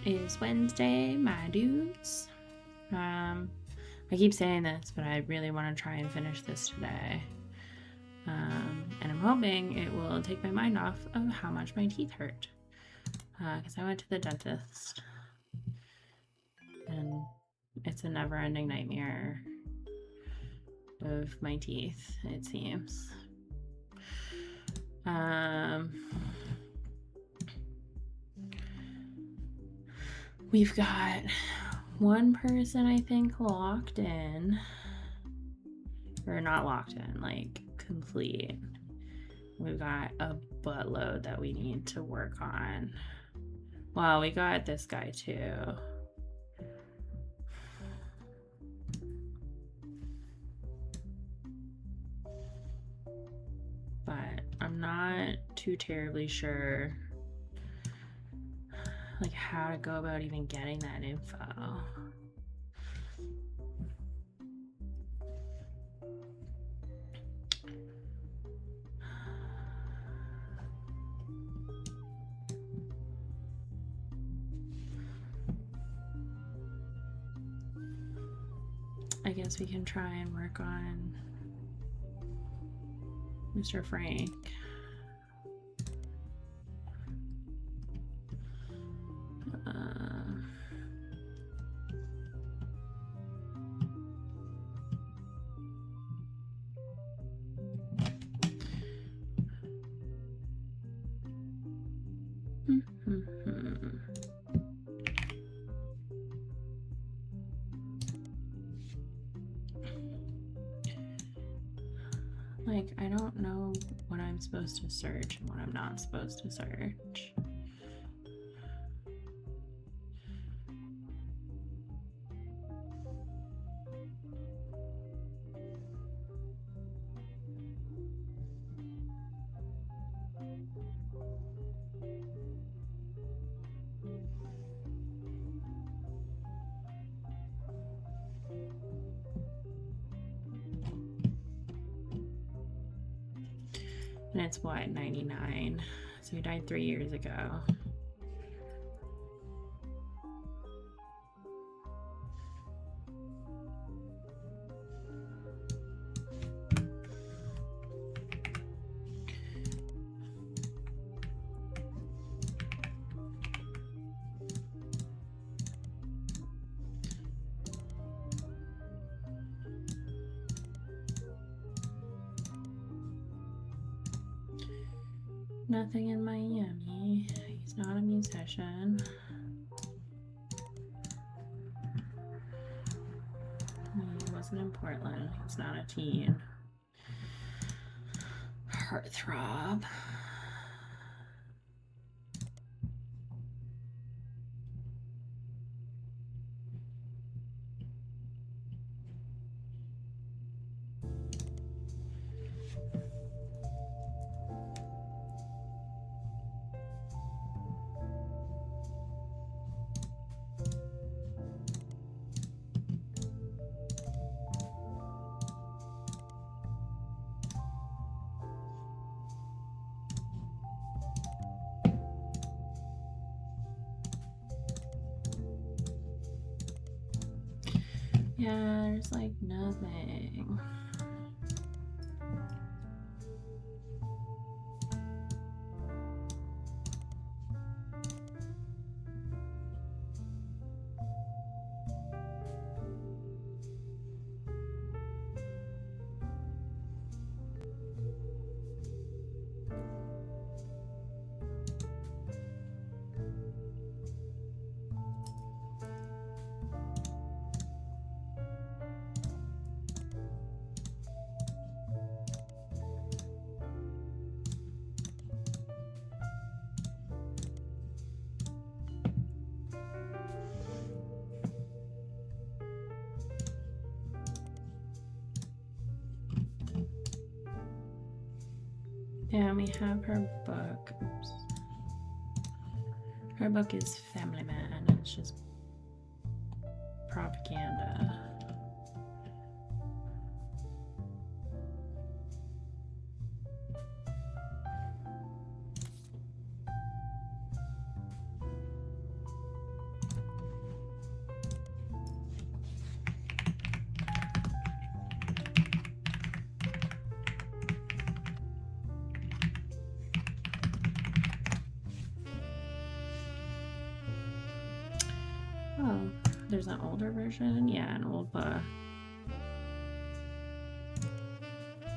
is Wednesday, my dudes. I keep saying this, but I really want to try and finish this today. And I'm hoping it will take my mind off of how much my teeth hurt. Because I went to the dentist. And it's a never-ending nightmare of my teeth, it seems. We've got one person, I think, locked in. Or not locked in, like complete. We've got a buttload that we need to work on. Well, we got this guy too. But I'm not too terribly sure like how to go about even getting that info. I guess we can try and work on Mr. Frank. Like, I don't know what I'm supposed to search and what I'm not supposed to search. And it's what, 99? So he died 3 years ago. Nothing in Miami. He's not a musician. He wasn't in Portland. He's not a teen. Heartthrob. Yeah, there's like nothing. Yeah, we have her book. Oops. Her book is Family Man. It's just propaganda. Oh, there's an older version? Yeah, an old book.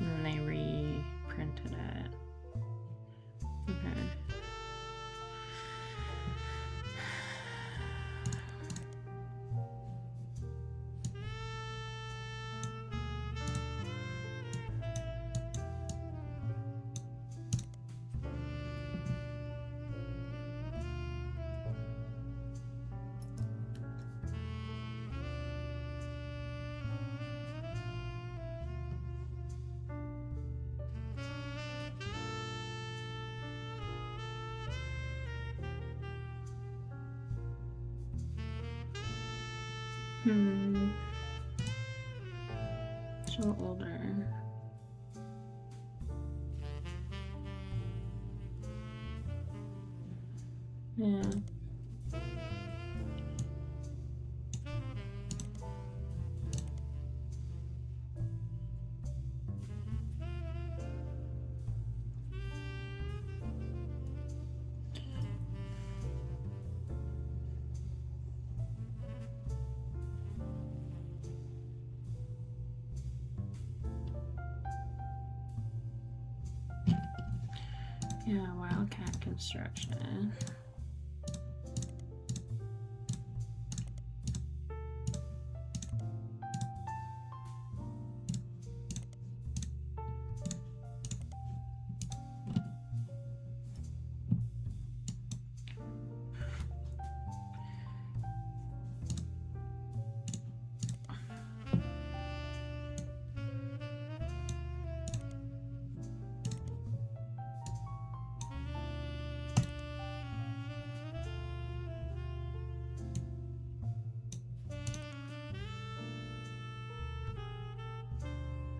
And then they reprinted it. Okay. So older. Yeah. Yeah, Wildcat Construction.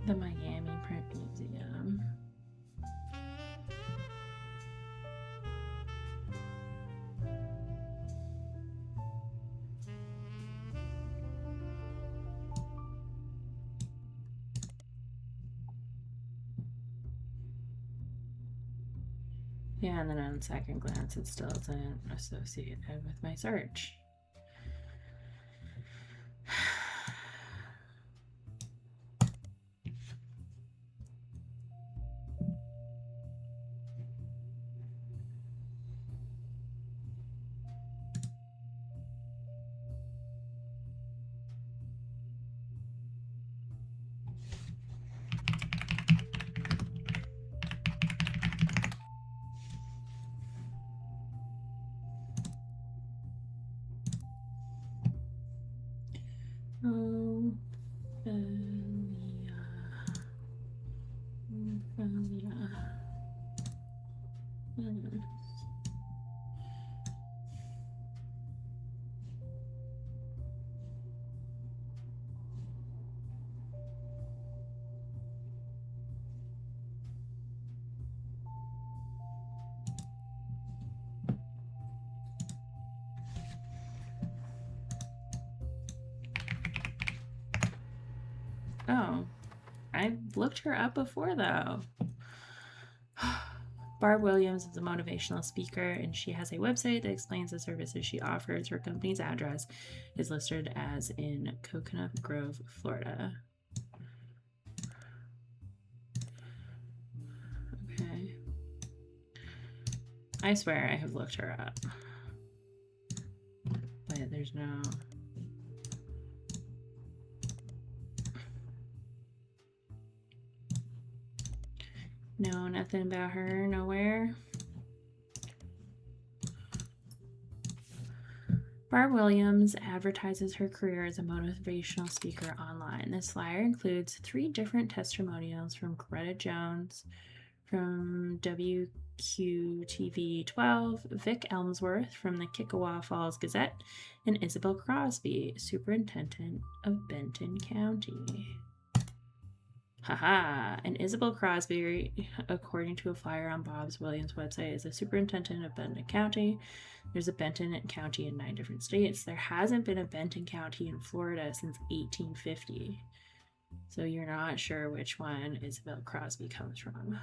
The Miami Print Museum. Yeah, and then on second glance, it still isn't associated with my search. Oh, Oh, I looked her up before though. Barb Williams is a motivational speaker, and she has a website that explains the services she offers. Her company's address is listed as in Coconut Grove, Florida. Okay. I swear I have looked her up. But there's no... No, nothing about her, nowhere. Barb Williams advertises her career as a motivational speaker online. This flyer includes 3 different testimonials from Greta Jones, from WQTV 12, Vic Elmsworth from the Kickawa Falls Gazette, and Isabel Crosby, Superintendent of Benton County. Haha, and Isabel Crosby, according to a flyer on Bob's Williams website, is the superintendent of Benton County. There's a Benton County in 9 different states. There hasn't been a Benton County in Florida since 1850. So you're not sure which one Isabel Crosby comes from.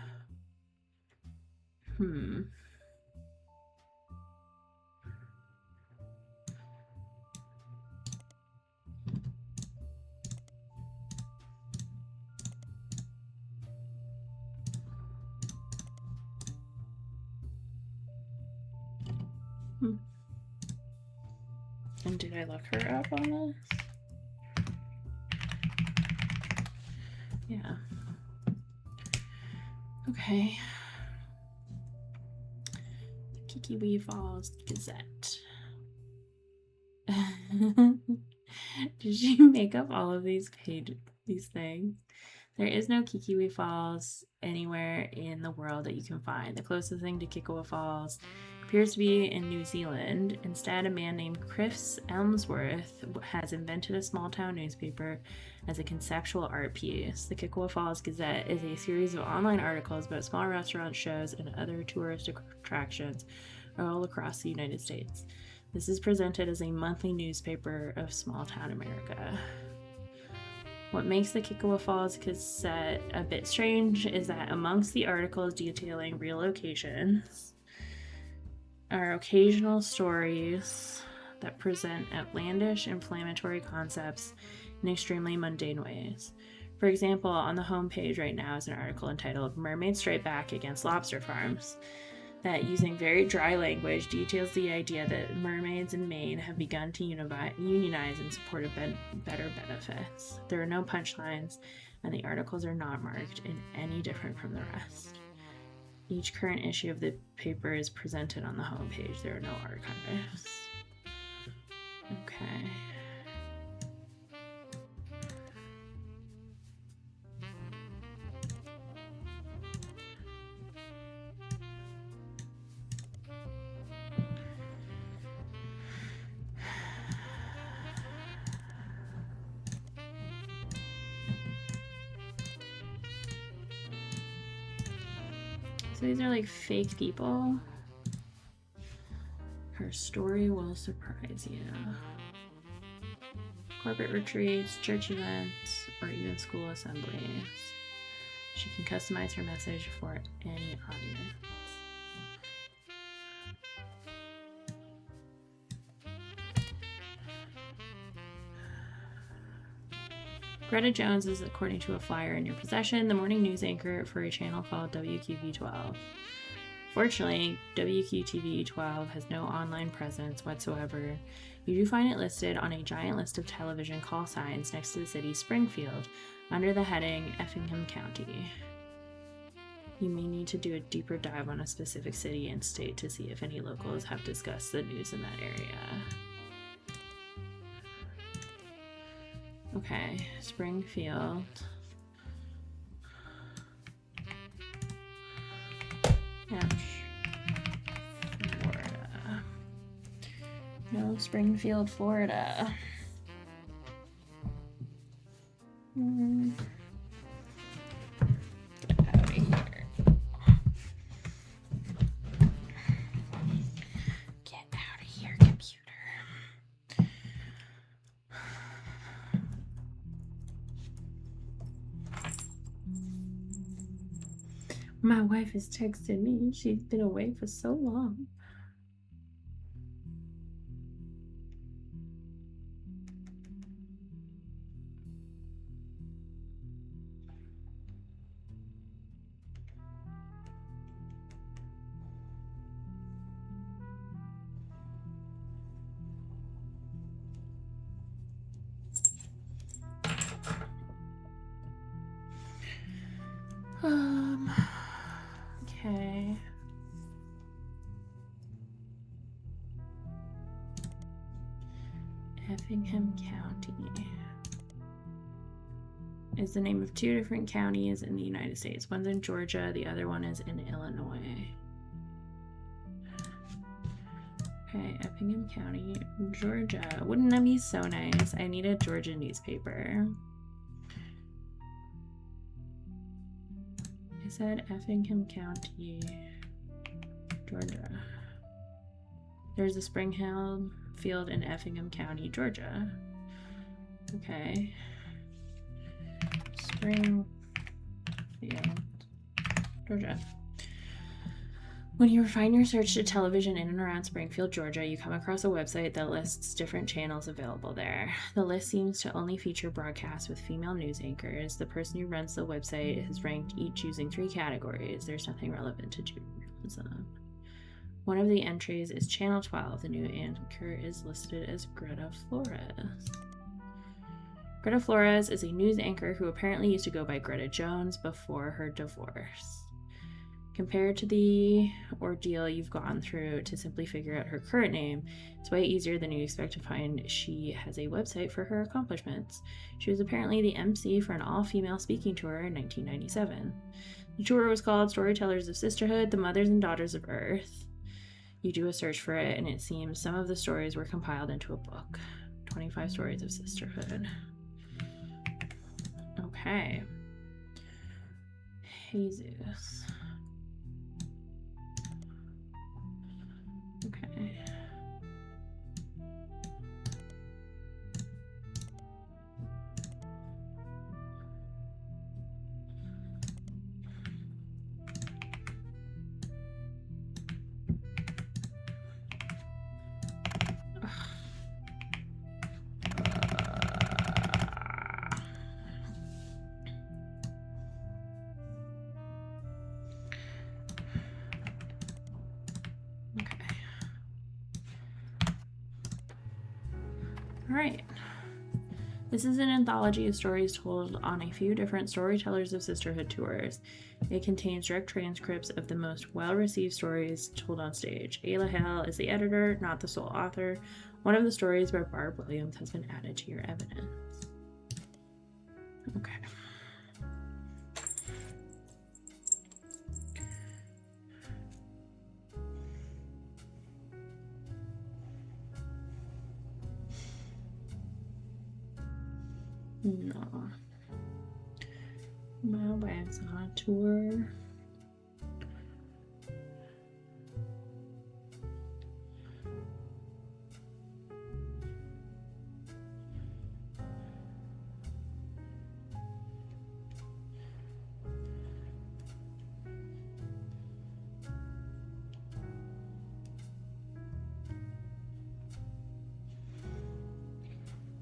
And did I look her up on this? Yeah. Okay. Kiki Falls Gazette. Did she make up all of these things? There is no Kiki Falls anywhere in the world that you can find. The closest thing to Kikowa Falls appears to be in New Zealand. Instead, a man named Chris Elmsworth has invented a small town newspaper as a conceptual art piece. The Kikowa Falls Gazette is a series of online articles about small restaurant shows and other tourist attractions all across the United States. This is presented as a monthly newspaper of small town America. What makes the Kikowa Falls Gazette a bit strange is that amongst the articles detailing real locations are occasional stories that present outlandish, inflammatory concepts in extremely mundane ways. For example, on the homepage right now is an article entitled "Mermaids Strike Back Against Lobster Farms," that, using very dry language, details the idea that mermaids in Maine have begun to unionize in support of better benefits. There are no punchlines, and the articles are not marked in any different from the rest. Each current issue of the paper is presented on the homepage. There are no archives. Okay. So these are like fake people. Her story will surprise you. Corporate retreats, church events, or even school assemblies. She can customize her message for any audience. Greta Jones is, according to a flyer in your possession, the morning news anchor for a channel called WQV12. Fortunately, WQTV12 has no online presence whatsoever. You do find it listed on a giant list of television call signs next to the city Springfield, under the heading Effingham County. You may need to do a deeper dive on a specific city and state to see if any locals have discussed the news in that area. Okay, Springfield. Florida. No, Springfield, Florida. Get out of here. Get out of here, computer. My wife has texted me. She's been away for so long. Okay. Effingham County is the name of two different counties in the United States. One's in Georgia, the other one is in Illinois. Okay, Effingham County, Georgia. Wouldn't that be so nice? I need a Georgia newspaper. I said Effingham County, Georgia. There's a Springfield field in Effingham County, Georgia. Okay. Springfield, Georgia. When you refine your search to television in and around Springfield, Georgia, you come across a website that lists different channels available there. The list seems to only feature broadcasts with female news anchors. The person who runs the website has ranked each using 3 categories. There's nothing relevant to journalism. One of the entries is Channel 12. The new anchor is listed as Greta Flores. Greta Flores is a news anchor who apparently used to go by Greta Jones before her divorce. Compared to the ordeal you've gone through to simply figure out her current name, it's way easier than you expect to find. She has a website for her accomplishments. She was apparently the MC for an all-female speaking tour in 1997. The tour was called Storytellers of Sisterhood, the Mothers and Daughters of Earth. You do a search for it, and it seems some of the stories were compiled into a book. 25 Stories of Sisterhood. Okay. Jesus. Okay. All right. This is an anthology of stories told on a few different Storytellers of Sisterhood tours. It contains direct transcripts of the most well-received stories told on stage. Ayla Hale is the editor, not the sole author. One of the stories by Barb Williams has been added to your evidence. Okay. No. My wife's on tour.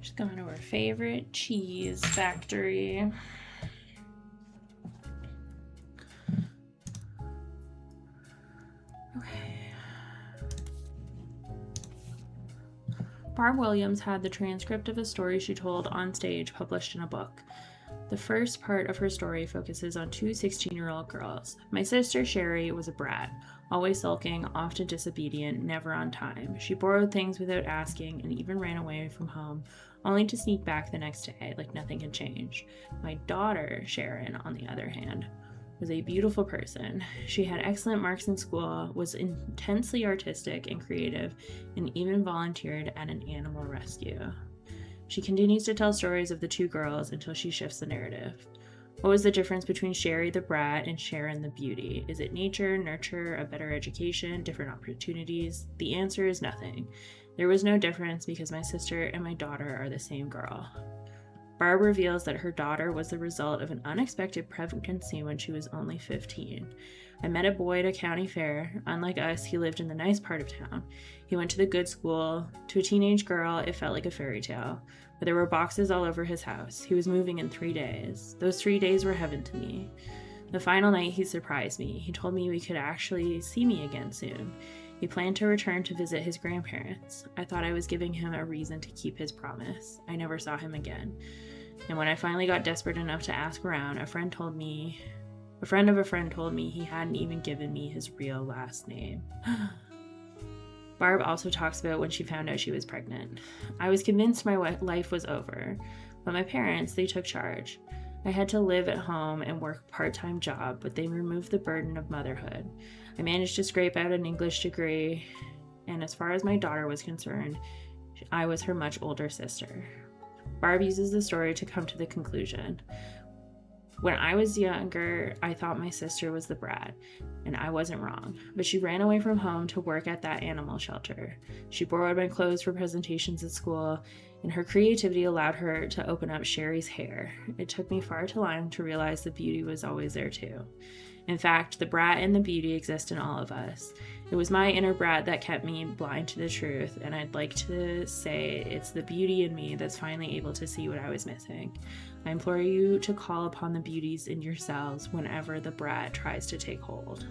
She's going to her favorite cheese factory. Okay. Barb Williams had the transcript of a story she told on stage published in a book. The first part of her story focuses on two 16-year-old girls. My sister Sherry was a brat, always sulking, often disobedient, never on time. She borrowed things without asking and even ran away from home, only to sneak back the next day like nothing had changed. My daughter, Sharon, on the other hand, was a beautiful person. She had excellent marks in school, was intensely artistic and creative, and even volunteered at an animal rescue. She continues to tell stories of the two girls until she shifts the narrative. What was the difference between Sherry the brat and Sharon the beauty? Is it nature, nurture, a better education, different opportunities? The answer is nothing. There was no difference because my sister and my daughter are the same girl. Barb reveals that her daughter was the result of an unexpected pregnancy when she was only 15. I met a boy at a county fair. Unlike us, he lived in the nice part of town. He went to the good school. To a teenage girl, it felt like a fairy tale. But there were boxes all over his house. He was moving in 3 days. Those 3 days were heaven to me. The final night, he surprised me. He told me we could actually see me again soon. He planned to return to visit his grandparents. I thought I was giving him a reason to keep his promise. I never saw him again. And when I finally got desperate enough to ask around, a friend of a friend told me he hadn't even given me his real last name. Barb also talks about when she found out she was pregnant. I was convinced my life was over, but my parents, they took charge. I had to live at home and work a part-time job, but they removed the burden of motherhood. I managed to scrape out an English degree, and as far as my daughter was concerned, I was her much older sister. Barb uses the story to come to the conclusion. When I was younger, I thought my sister was the brat, and I wasn't wrong, but she ran away from home to work at that animal shelter. She borrowed my clothes for presentations at school, and her creativity allowed her to open up Sherry's hair. It took me far too long to realize the beauty was always there too. In fact, the brat and the beauty exist in all of us. It was my inner brat that kept me blind to the truth, and I'd like to say it's the beauty in me that's finally able to see what I was missing. I implore you to call upon the beauties in yourselves whenever the brat tries to take hold.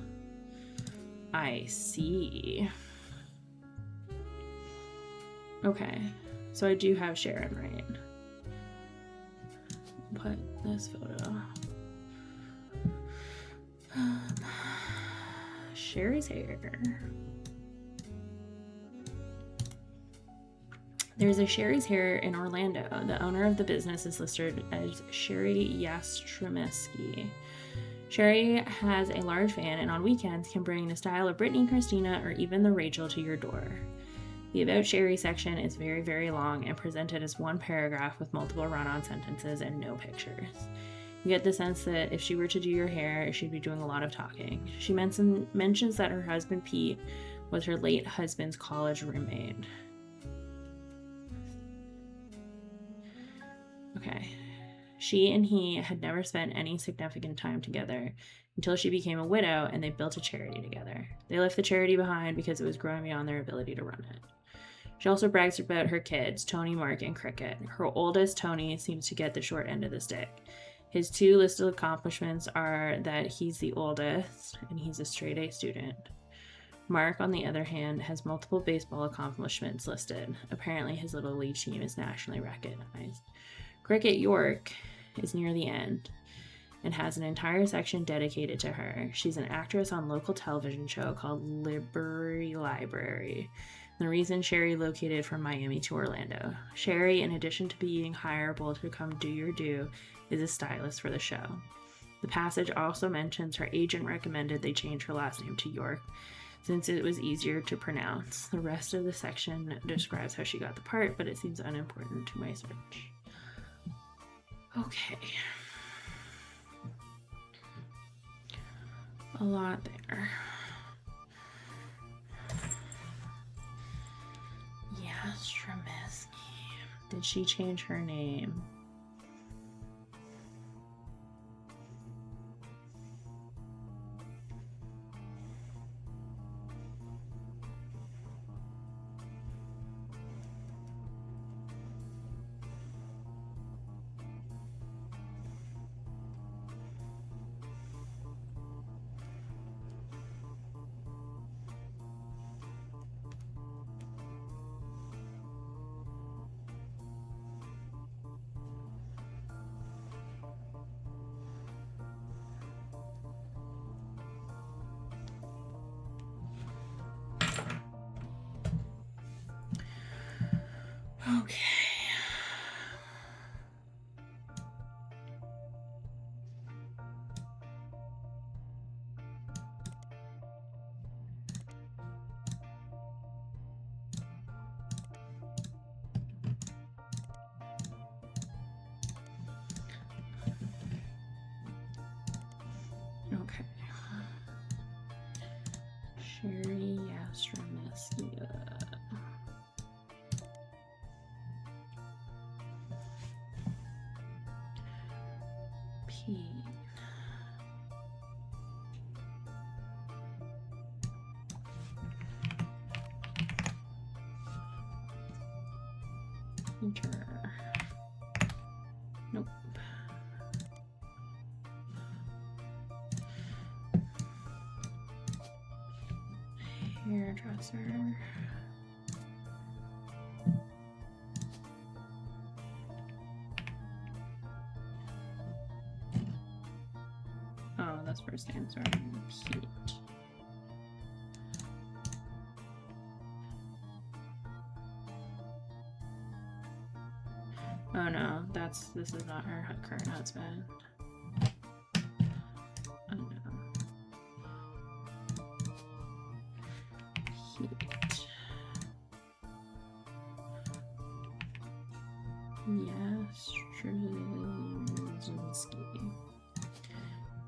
I see. Okay, so I do have Sharon right. Put this photo. Sherry's hair. There's a Sherry's Hair in Orlando. The owner of the business is listed as Sherry Yastrzemski. Sherry has a large fan and on weekends can bring the style of Brittany, Christina, or even the Rachel to your door. The About Sherry section is very, very long and presented as one paragraph with multiple run-on sentences and no pictures. You get the sense that if she were to do your hair, she'd be doing a lot of talking. She mentions that her husband, Pete, was her late husband's college roommate. Okay. She and he had never spent any significant time together until she became a widow and they built a charity together. They left the charity behind because it was growing beyond their ability to run it. She also brags about her kids, Tony, Mark, and Cricket. Her oldest, Tony, seems to get the short end of the stick. His 2 listed accomplishments are that he's the oldest and he's a straight-A student. Mark, on the other hand, has multiple baseball accomplishments listed. Apparently his little league team is nationally recognized. Cricket York is near the end and has an entire section dedicated to her. She's an actress on a local television show called Liberty Library. The reason Sherry located from Miami to Orlando. Sherry, in addition to being hireable to come do your due, is a stylist for the show. The passage also mentions her agent recommended they change her last name to York since it was easier to pronounce. The rest of the section describes how she got the part, but it seems unimportant to my search. Okay. A lot there. Yastrzemski. Did she change her name? Okay. Okay. Sherry Yastrzemski. P. Enter. Nope. Hairdresser. Oh, that's first name, sorry. Pete. Oh no, this is not her current husband. Oh no. Pete. Yastrzemski.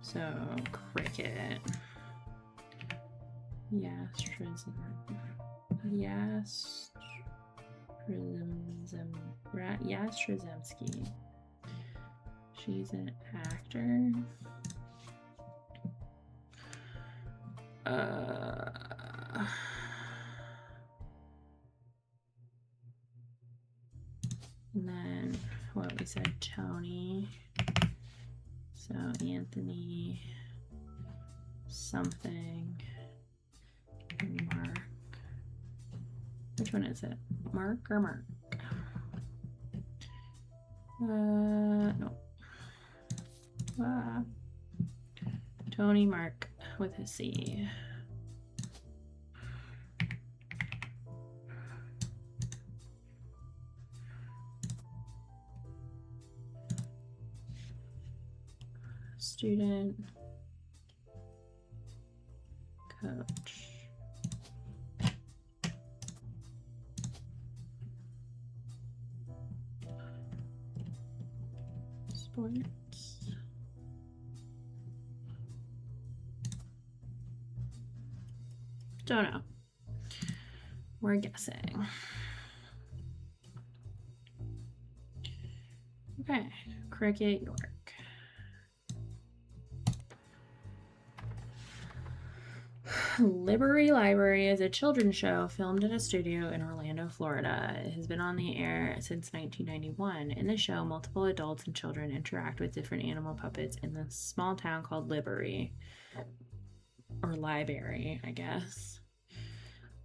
So, Cricket. Yastrzemski. She's an actor. And then what we said, Tony. So Anthony something Which one is it? Mark or Mark? No. Tony Mark with a C. Student, coach, sports, don't know. We're guessing. Okay, Cricket York. Liberty Library is a children's show filmed in a studio in Orlando, Florida. It has been on the air since 1991. In the show, multiple adults and children interact with different animal puppets in this small town called Liberty, or Library, I guess.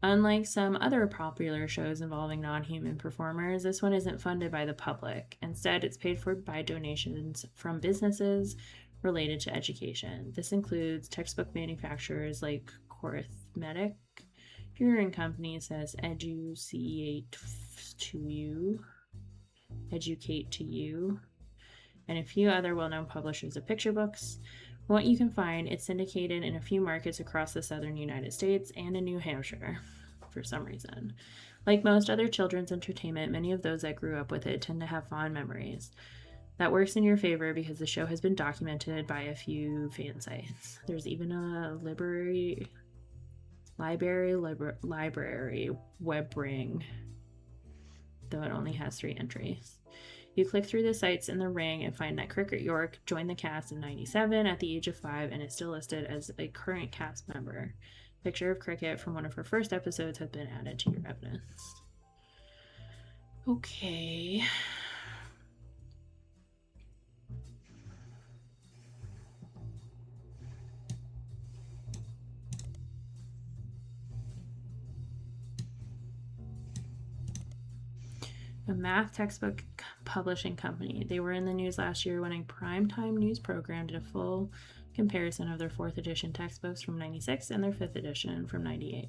Unlike some other popular shows involving non-human performers, this one isn't funded by the public. Instead, it's paid for by donations from businesses related to education. This includes textbook manufacturers like Corithmetic, Brewing Company says Educate to You, and a few other well-known publishers of picture books. From what you can find, it's syndicated in a few markets across the southern United States and in New Hampshire, for some reason. Like most other children's entertainment, many of those that grew up with it tend to have fond memories. That works in your favor because the show has been documented by a few fan sites. There's even a library web ring, though it only has 3 entries. You click through the sites in the ring and find that Cricket York joined the cast in 1997 at the age of 5 and is still listed as a current cast member. A picture of Cricket from one of her first episodes has been added to your evidence. Okay. A math textbook publishing company. They were in the news last year when a primetime news program did a full comparison of their 4th edition textbooks from 96 and their 5th edition from 98.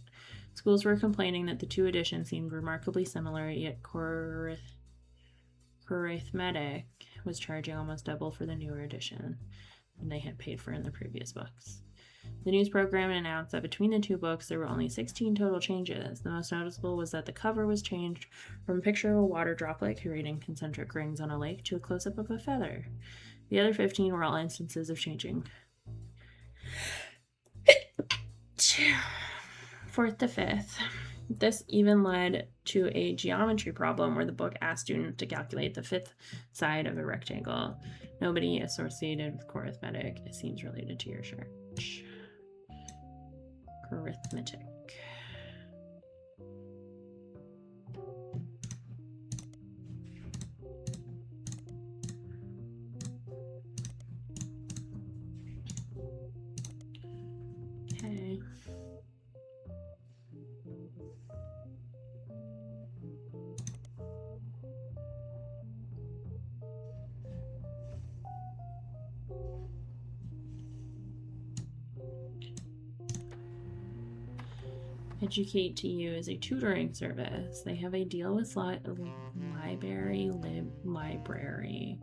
Schools were complaining that the 2 editions seemed remarkably similar, yet Corithmetic was charging almost double for the newer edition than they had paid for in the previous books. The news program announced that between the 2 books, there were only 16 total changes. The most noticeable was that the cover was changed from a picture of a water droplet creating concentric rings on a lake to a close-up of a feather. The other 15 were all instances of changing 4th to 5th. This even led to a geometry problem where the book asked students to calculate the 5th side of a rectangle. Nobody associated with Corithmetic. It seems related to your church. Arithmetic. Okay. Educate to You is a tutoring service. They have a deal with Library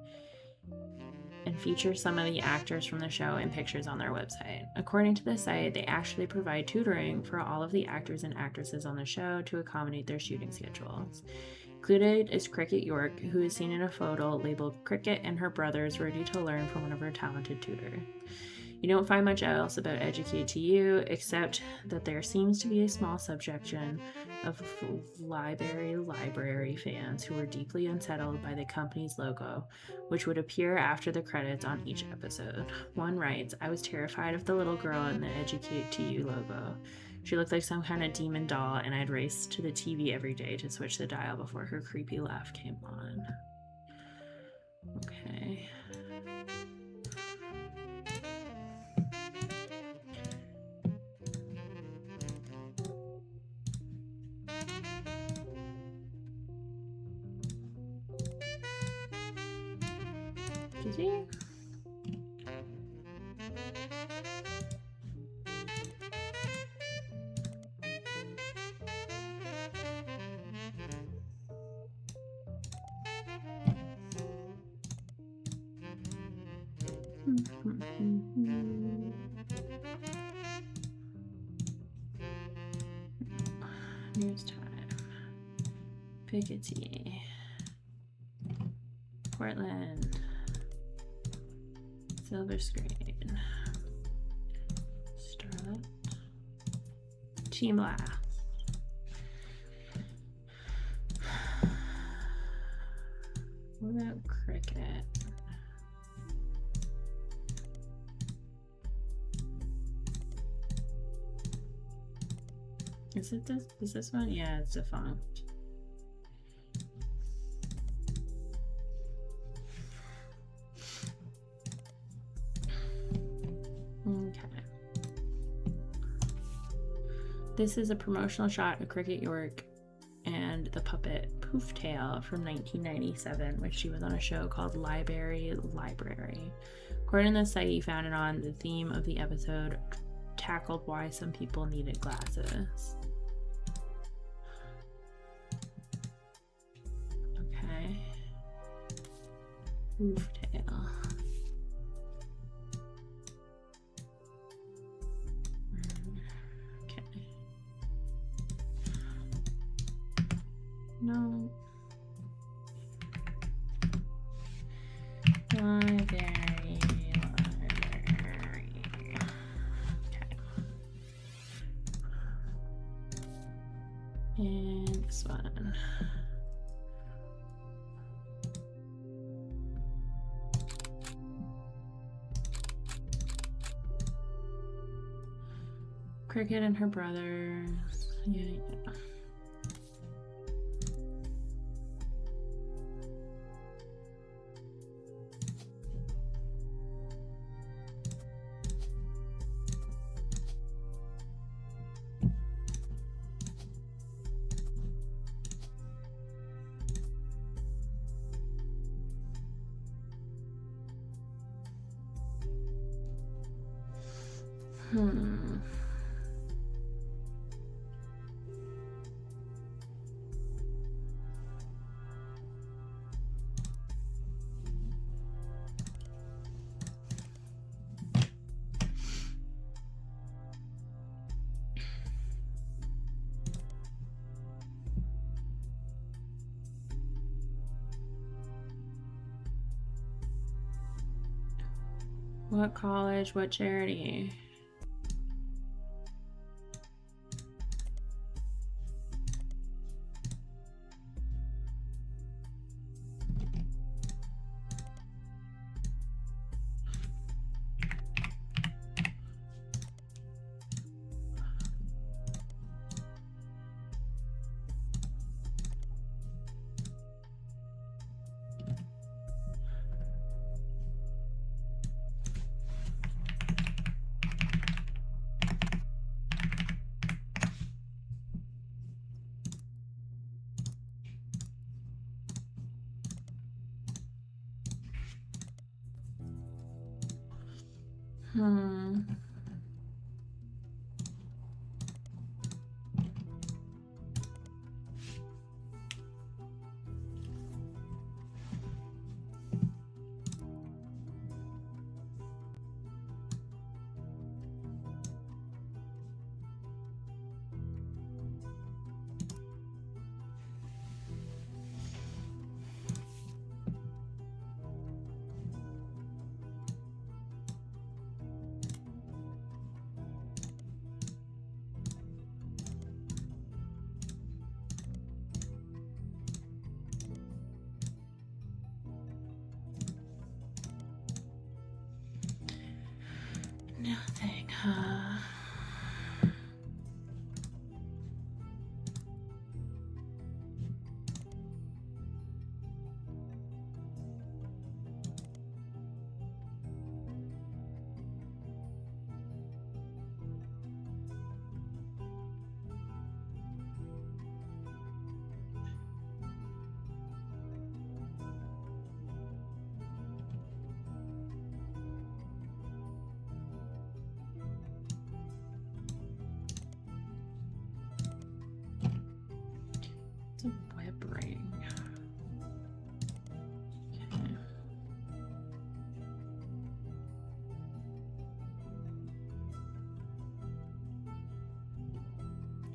and feature some of the actors from the show in pictures on their website. According to the site, they actually provide tutoring for all of the actors and actresses on the show to accommodate their shooting schedules. Included is Cricket York, who is seen in a photo labeled Cricket and her brothers ready to learn from one of her talented tutors. You don't find much else about Educate to You, except that there seems to be a small subsection of library fans who were deeply unsettled by the company's logo, which would appear after the credits on each episode. One writes, "I was terrified of the little girl in the Educate to You logo. She looked like some kind of demon doll, and I'd race to the TV every day to switch the dial before her creepy laugh came on." Okay. Easy. News time. Piketty. Portland. Silver Screen. Starlet. Team Laugh. What about Cricket? Is it this? Is this one? Yeah, it's defunct. Okay. This is a promotional shot of Cricket York and the puppet Pooftail from 1997, which she was on a show called Library. According to the site you found it on, the theme of the episode tackled why some people needed glasses. Okay. Pooftail. Okay. No. Library. Okay. And this one. Cricket and her brothers. Yeah. What college? What charity?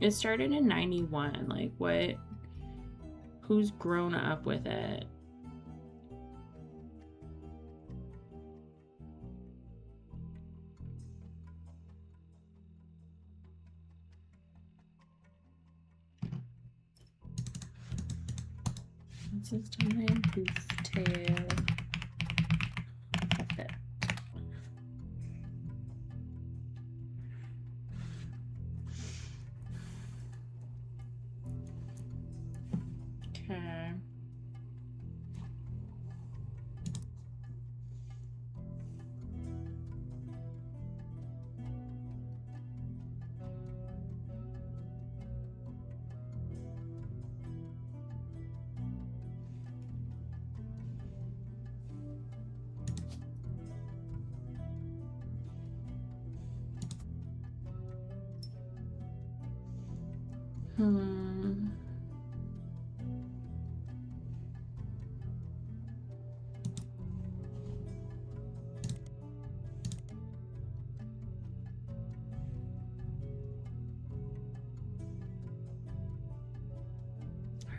It started in 91. Like, what? Who's grown up with it? What's his name? Hooftail. Puppet. Okay.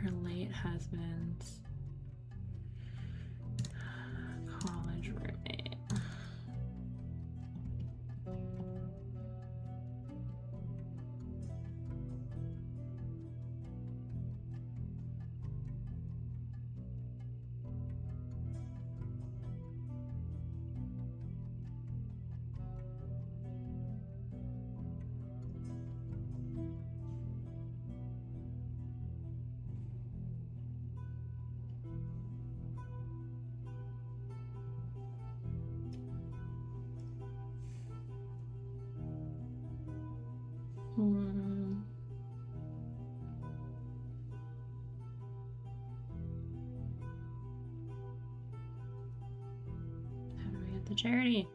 Her late husband's college roommate. How do we get the charity?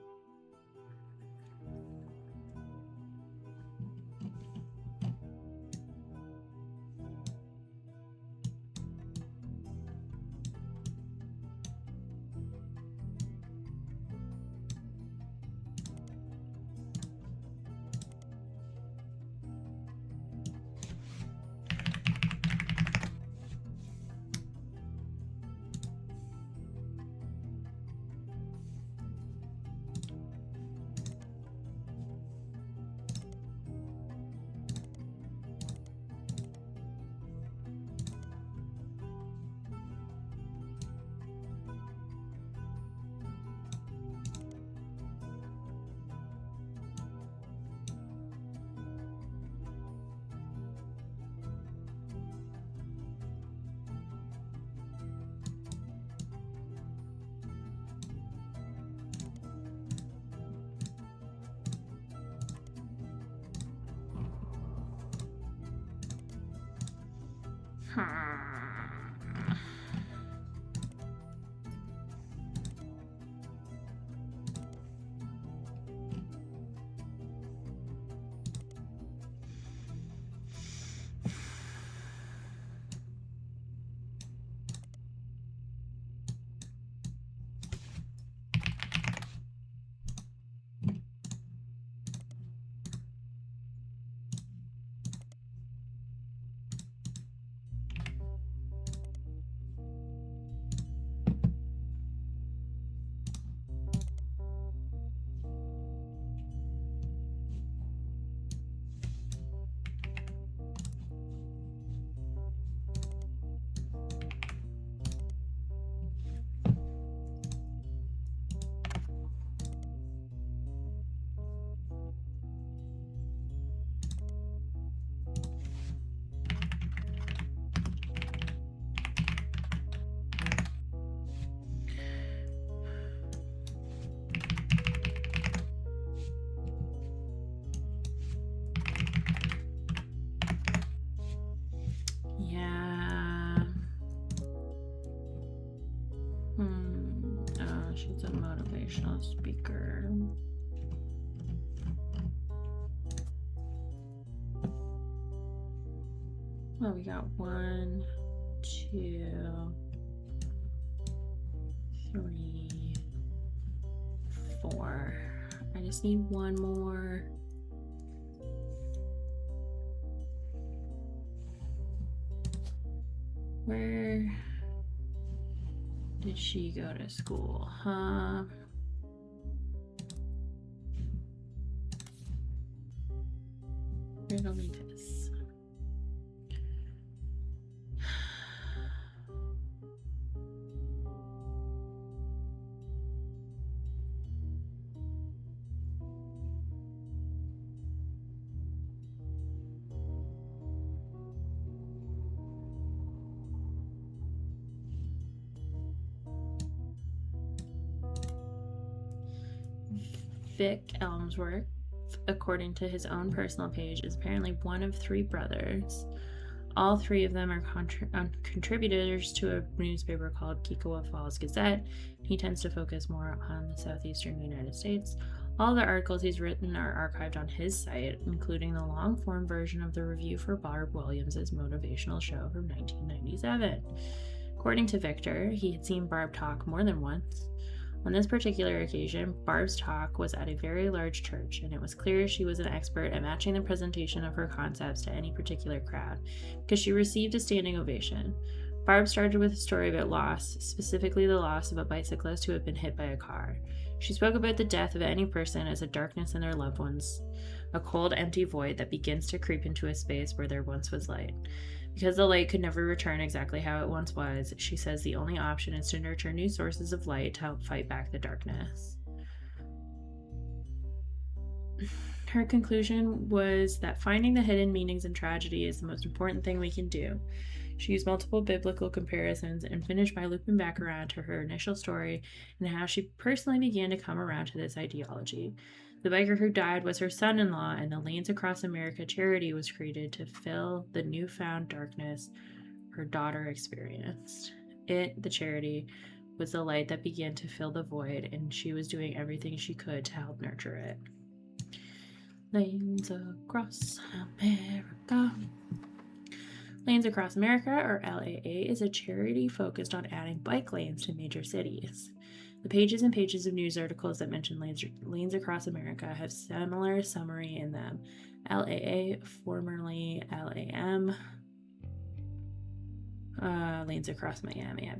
She's a motivational speaker. Well, we got 1, 2, 3, 4. I just need one more. Where did she go to school? Riddle me this. Vic Elmsworth, according to his own personal page, is apparently one of 3 brothers. All 3 of them are contributors to a newspaper called Kikowa Falls Gazette. He tends to focus more on the southeastern United States. All the articles he's written are archived on his site, including the long-form version of the review for Barb Williams' motivational show from 1997. According to Victor, he had seen Barb talk more than once. On this particular occasion, Barb's talk was at a very large church, and it was clear she was an expert at matching the presentation of her concepts to any particular crowd, because she received a standing ovation. Barb started with a story about loss, specifically the loss of a bicyclist who had been hit by a car. She spoke about the death of any person as a darkness in their loved ones, a cold, empty void that begins to creep into a space where there once was light. Because the light could never return exactly how it once was, she says the only option is to nurture new sources of light to help fight back the darkness. Her conclusion was that finding the hidden meanings in tragedy is the most important thing we can do. She used multiple biblical comparisons and finished by looping back around to her initial story and how she personally began to come around to this ideology. The biker who died was her son-in-law, and the Lanes Across America charity was created to fill the newfound darkness her daughter experienced. It, the charity, was the light that began to fill the void, and she was doing everything she could to help nurture it. Lanes Across America. Lanes Across America, or LAA, is a charity focused on adding bike lanes to major cities. The pages and pages of news articles that mention Lanes Across America have similar summary in them. LAA, formerly LAM, Lanes Across Miami,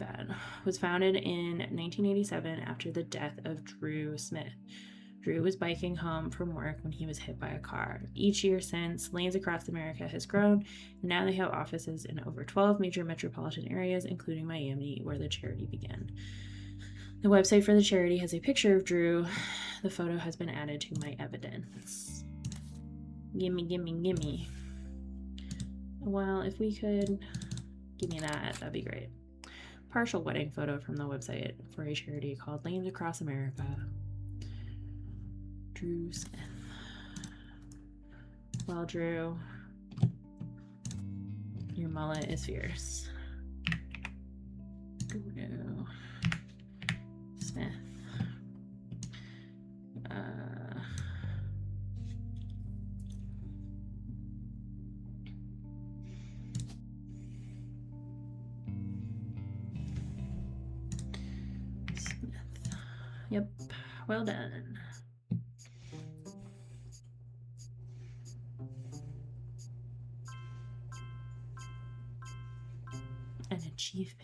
was founded in 1987 after the death of Drew Smith. Drew was biking home from work when he was hit by a car. Each year since, Lanes Across America has grown, and now they have offices in over 12 major metropolitan areas, including Miami, where the charity began. The website for the charity has a picture of Drew. The photo has been added to my evidence. Gimme. Well, if we could give me that, that'd be great. Partial wedding photo from the website for a charity called Lanes Across America. Drew Smith. Well, Drew, your mullet is fierce. Drew Smith. Smith. Yep. Well done. An achievement.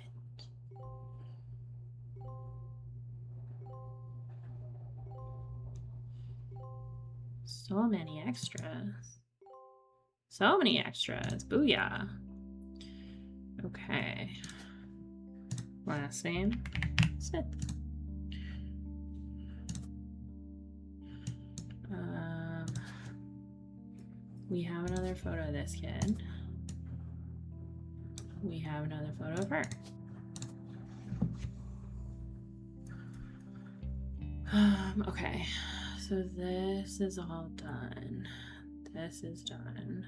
So many extras. So many extras. Booyah. Okay. Last name, Smith. We have another photo of this kid. We have another photo of her. Okay, so this is all done. This is done.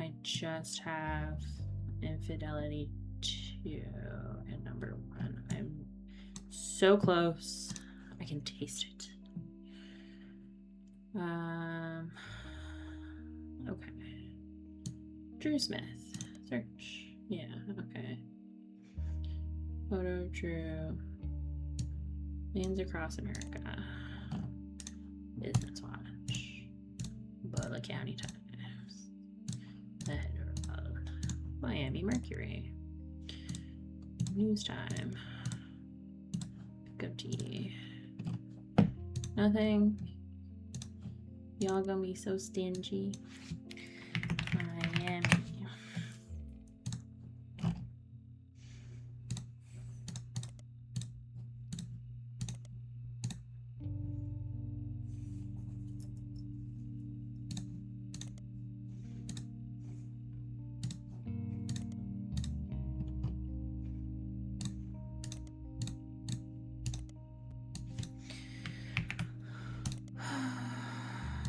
I just have Infidelity 2 and number 1. I'm so close. I can taste it. Okay. Drew Smith. Search. Yeah, okay. Photo Drew. Lanes Across America. Business Watch. Butler County Times. The Header Road. Miami Mercury. News time. Cup of tea. Nothing. Y'all gonna be so stingy. Miami.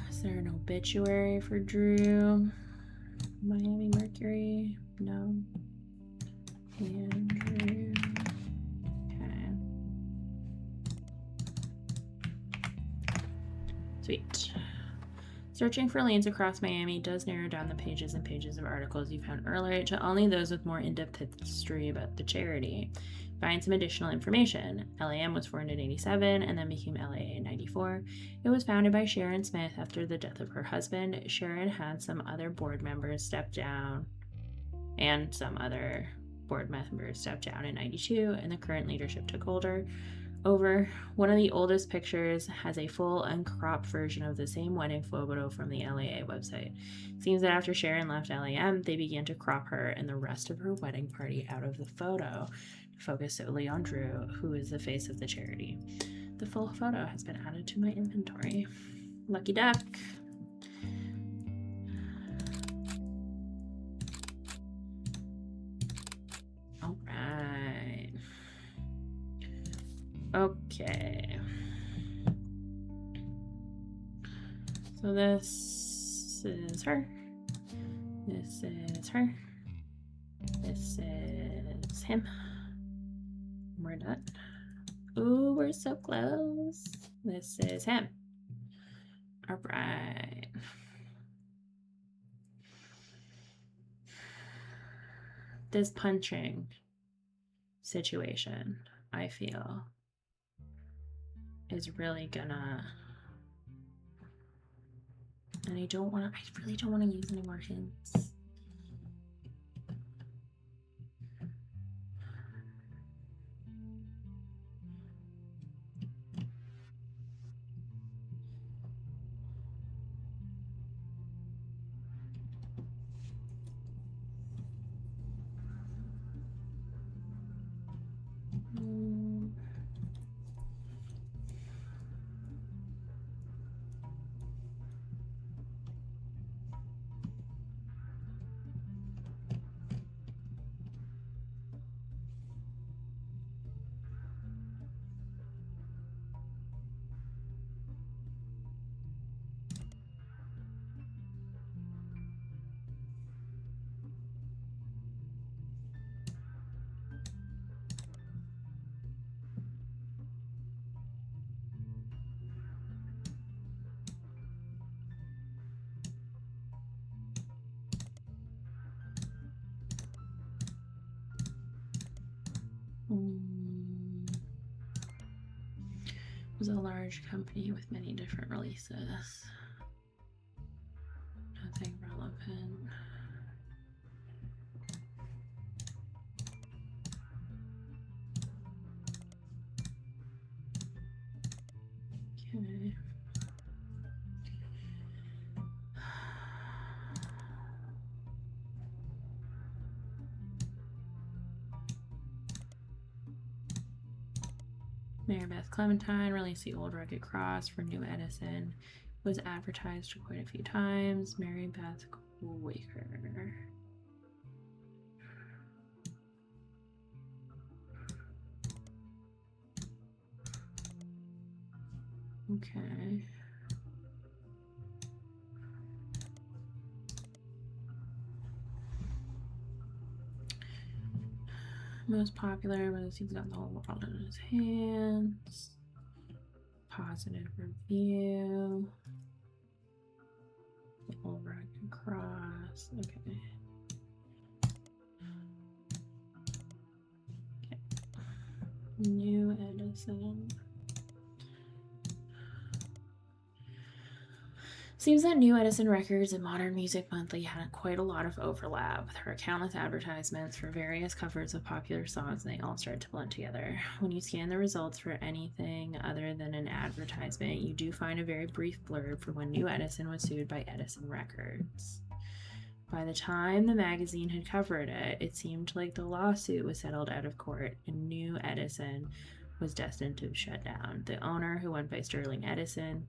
Is there an obituary for Drew? Miami Mercury? No. Andrew. Okay. Sweet. Searching for lanes across Miami does narrow down the pages and pages of articles you found earlier to only those with more in-depth history about the charity. Find some additional information. LAM was formed in 87 and then became LAA in 94. It was founded by Sharon Smith after the death of her husband. Sharon had some other board members step down in 92, and the current leadership took over. One of the oldest pictures has a full uncropped version of the same wedding photo from the LAA website. Seems that after Sharon left LAM, they began to crop her and the rest of her wedding party out of the photo to focus solely on Drew, who is the face of the charity. The full photo has been added to my inventory. Lucky duck. All right. Okay. So this is her. This is her. This is him. We're done. Ooh, we're so close. This is him. All right. This punching situation, I feel, is really gonna, and I really don't want to use any more hints. It was a large company with many different releases. Nothing relevant. Okay. Mary Beth Clementine released the old rugged cross for New Edison. It was advertised quite a few times. Mary Beth Quaker. Okay. Most popular was he's got the whole world in his hands. Positive review. The old rugged cross. Okay. New Edison. Seems that New Edison Records and Modern Music Monthly had quite a lot of overlap. There were countless advertisements for various covers of popular songs, and they all started to blend together. When you scan the results for anything other than an advertisement, you do find a very brief blurb for when New Edison was sued by Edison Records. By the time the magazine had covered it, it seemed like the lawsuit was settled out of court, and New Edison was destined to shut down. The owner, who went by Sterling Edison,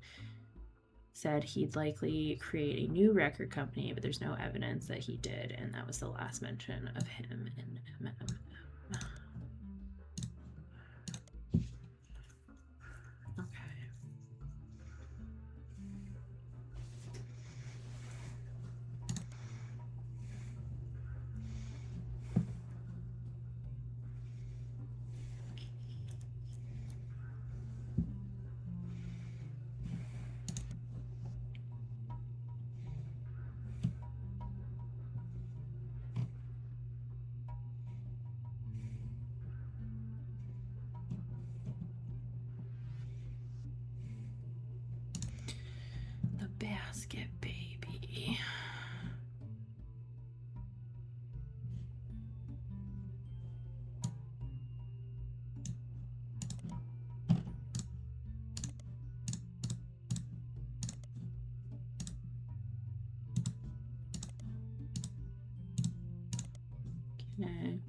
said he'd likely create a new record company, but there's no evidence that he did, and that was the last mention of him in MMM. Okay. The basket baby. Okay.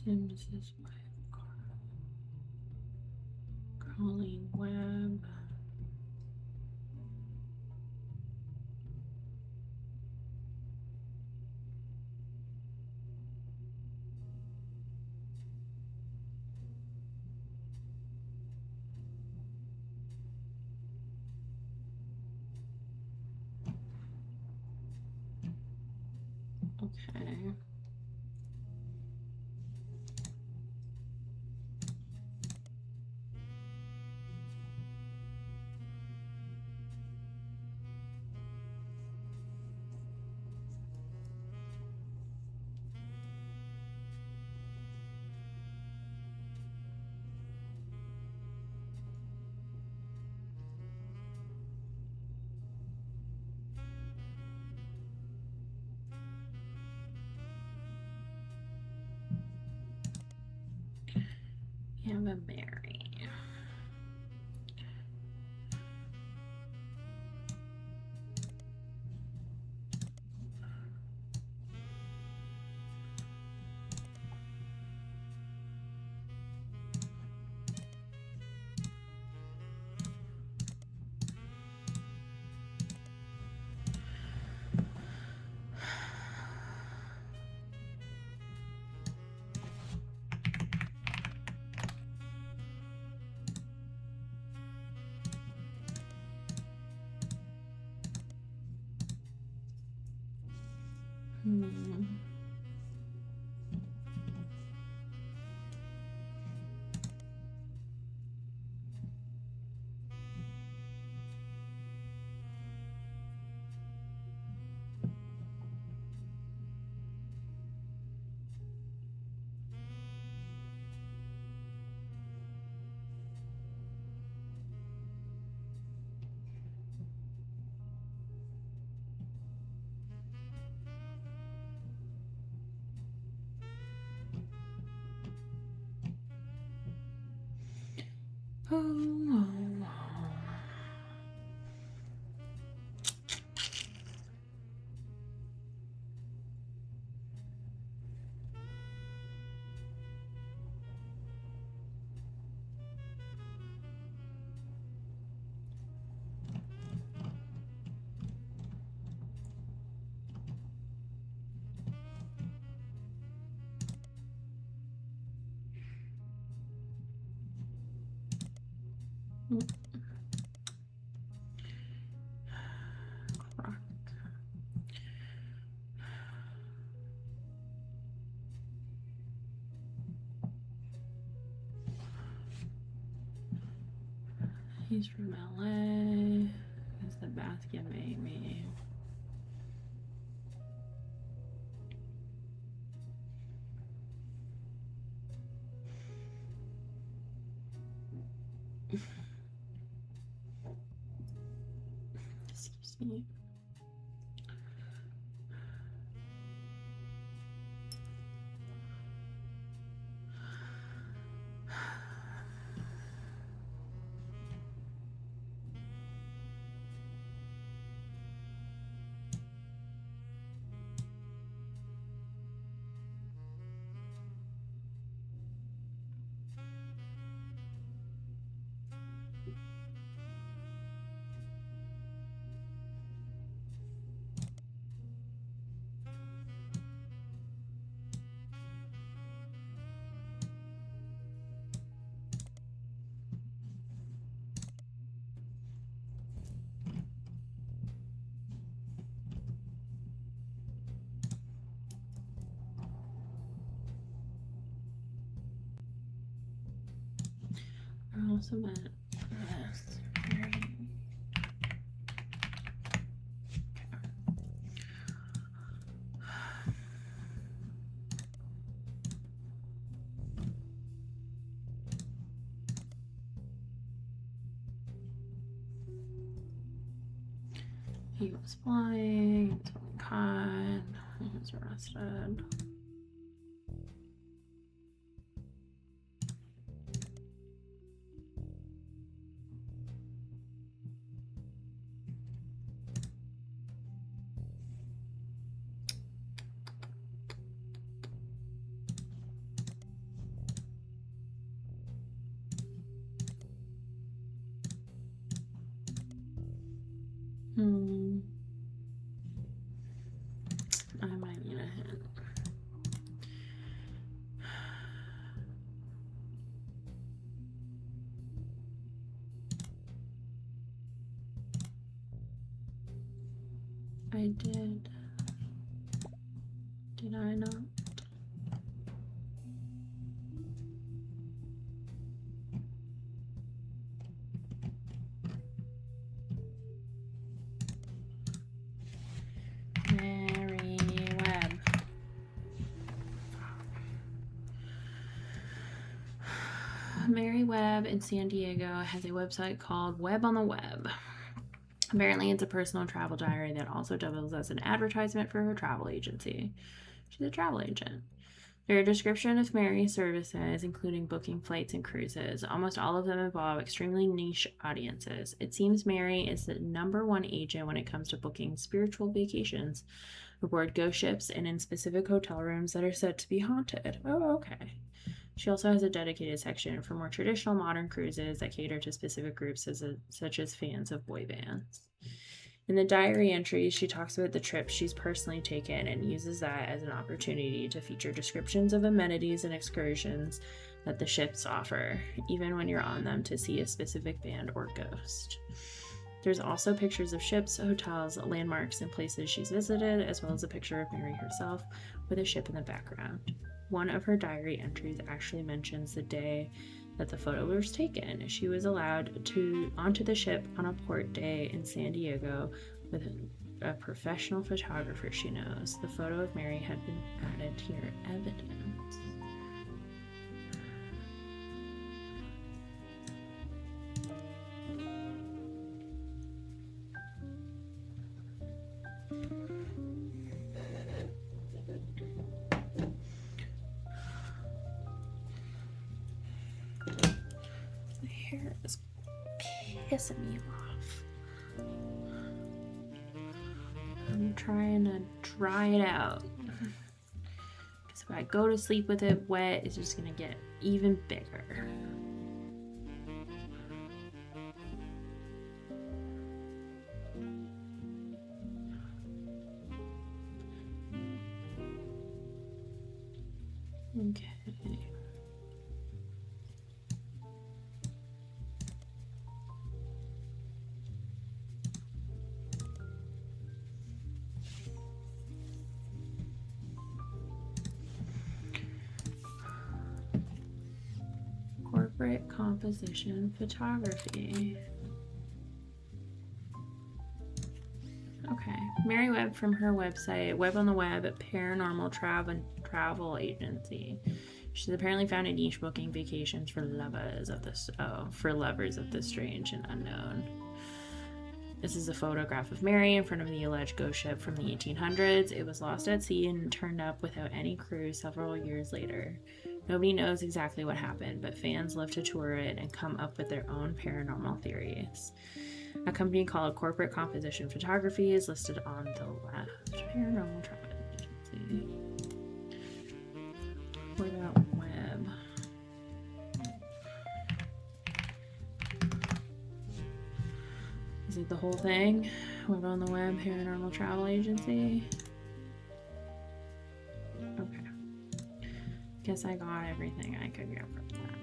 Sims's wife, Colleen Webb. Okay. We have a Mary. Oh. He's from LA. Is the basket maybe? Excuse me. I also meant this. He was flying, he was caught, he was arrested. I might need a hint. I did. Did I not? Mary Webb. Mary Webb in San Diego has a website called Web on the Web. Apparently, it's a personal travel diary that also doubles as an advertisement for her travel agency. She's a travel agent. There are a description of Mary's services, including booking flights and cruises. Almost all of them involve extremely niche audiences. It seems Mary is the #1 agent when it comes to booking spiritual vacations aboard ghost ships and in specific hotel rooms that are said to be haunted. Oh, okay. She also has a dedicated section for more traditional modern cruises that cater to specific groups such as fans of boy bands. In the diary entries, she talks about the trips she's personally taken and uses that as an opportunity to feature descriptions of amenities and excursions that the ships offer, even when you're on them to see a specific band or ghost. There's also pictures of ships, hotels, landmarks, and places she's visited, as well as a picture of Mary herself with a ship in the background. One of her diary entries actually mentions the day that the photo was taken. She was allowed onto the ship on a port day in San Diego with a professional photographer she knows. The photo of Mary had been added to her evidence. The hair is pissing me off. I'm trying to dry it out. Because if I go to sleep with it wet, it's just going to get even bigger. Okay. Corporate composition photography. Okay. Mary Webb from her website, Web on the Web, a paranormal travel agency. She's apparently found a niche booking vacations for lovers of the strange and unknown. This is a photograph of Mary in front of the alleged ghost ship from the 1800s. It was lost at sea and turned up without any crew several years later. Nobody knows exactly what happened, but fans love to tour it and come up with their own paranormal theories. A company called Corporate Composition Photography is listed on the left. Paranormal travel agency. What about web? Is it the whole thing? Web on the Web, paranormal travel agency? Okay. Guess I got everything I could get from that.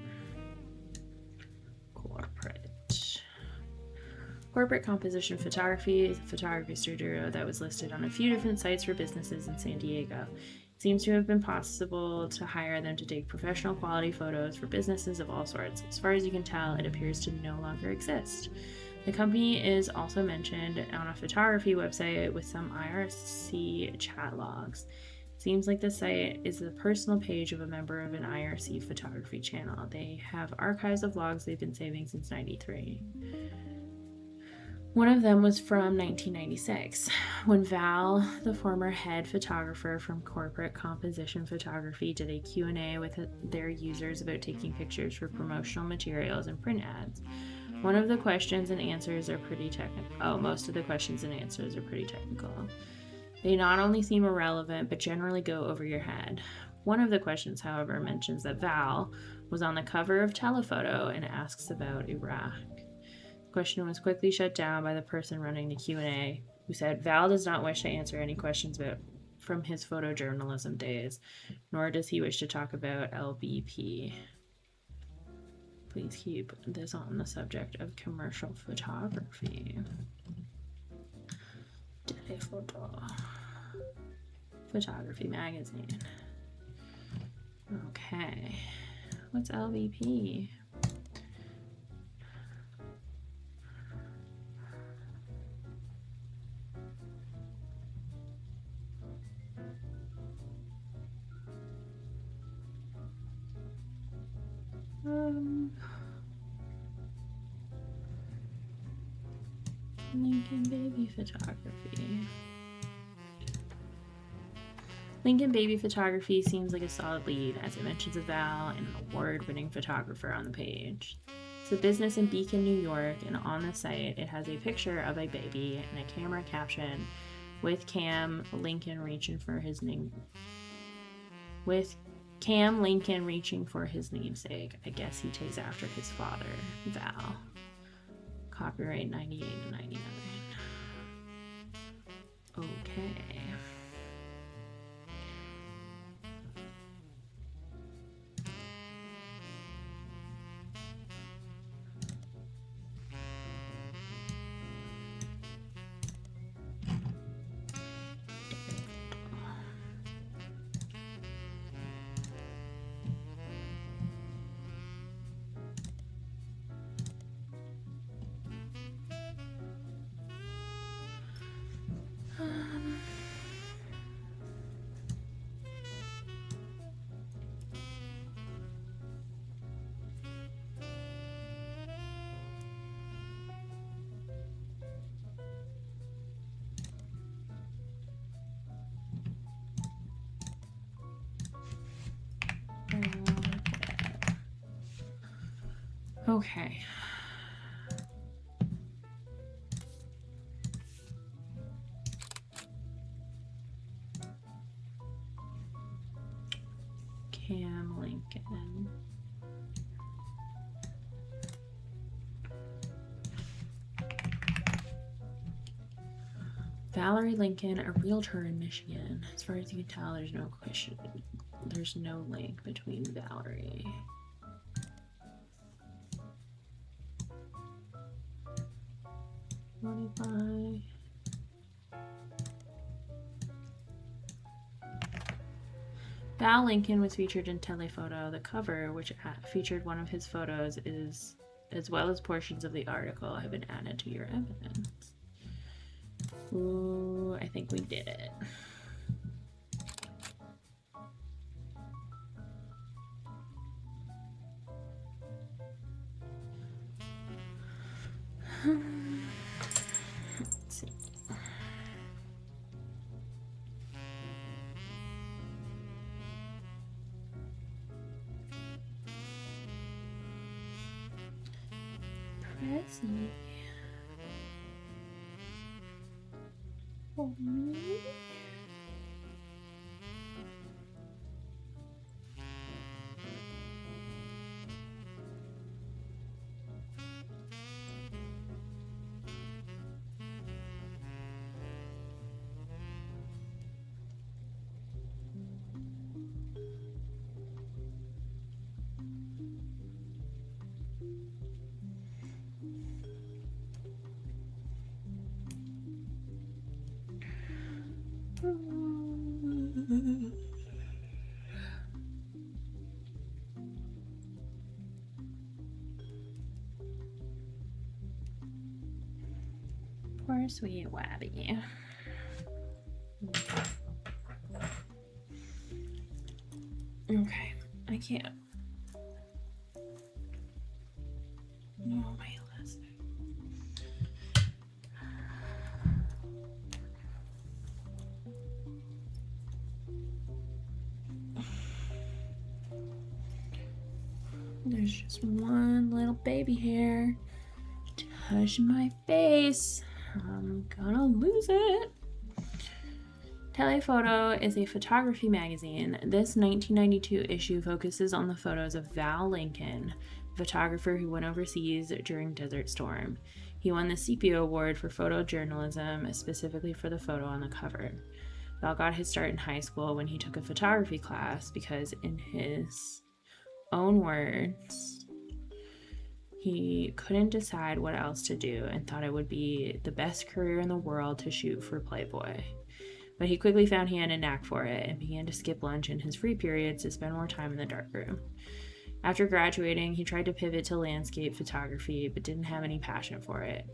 Corporate Composition Photography is a photography studio that was listed on a few different sites for businesses in San Diego. It seems to have been possible to hire them to take professional quality photos for businesses of all sorts. As far as you can tell, it appears to no longer exist. The company is also mentioned on a photography website with some IRC chat logs. It seems like the site is the personal page of a member of an IRC photography channel. They have archives of logs they've been saving since '93. One of them was from 1996, when Val, the former head photographer from Corporate Composition Photography, did a Q&A with their users about taking pictures for promotional materials and print ads. Most of the questions and answers are pretty technical. They not only seem irrelevant, but generally go over your head. One of the questions, however, mentions that Val was on the cover of Telephoto and asks about Iraq. The question was quickly shut down by the person running the Q&A, who said Val does not wish to answer any questions from his photojournalism days, nor does he wish to talk about LBP. Please keep this on the subject of commercial photography. Telephoto. Photography magazine. Okay. What's LBP? Lincoln Baby Photography. Lincoln Baby Photography seems like a solid lead, as it mentions a Val and an award-winning photographer on the page. It's a business in Beacon, New York, and on the site it has a picture of a baby and a camera caption with Cam Lincoln reaching for his namesake. I guess he takes after his father, Val. Copyright 98 to 99. Okay. Okay. Cam Lincoln. Valerie Lincoln, a realtor in Michigan. As far as you can tell, there's no question. There's no link between Valerie. Val Lincoln was featured in Telephoto. The cover, which featured one of his photos, is as well as portions of the article have been added to your evidence. Ooh, I think we did it. Let's see. Pressy. Oh, me? Poor sweet Wabby. Okay, I can't. No, my list. There's just one little baby hair touching my face. I'm gonna lose it. Telephoto is a photography magazine. This 1992 issue focuses on the photos of Val Lincoln, a photographer who went overseas during Desert Storm. He won the Scipio Award for photojournalism, specifically for the photo on the cover. Val got his start in high school when he took a photography class because, in his own words, he couldn't decide what else to do and thought it would be the best career in the world to shoot for Playboy. But he quickly found he had a knack for it and began to skip lunch in his free periods to spend more time in the darkroom. After graduating, he tried to pivot to landscape photography but didn't have any passion for it.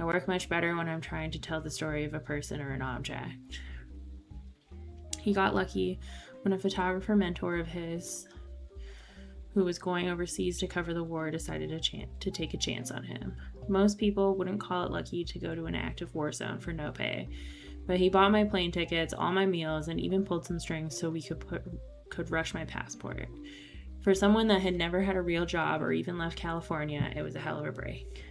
I work much better when I'm trying to tell the story of a person or an object. He got lucky when a photographer mentor of his who was going overseas to cover the war decided to take a chance on him. Most people wouldn't call it lucky to go to an active war zone for no pay, but he bought my plane tickets, all my meals, and even pulled some strings so we could rush my passport. For someone that had never had a real job or even left California, it was a hell of a break.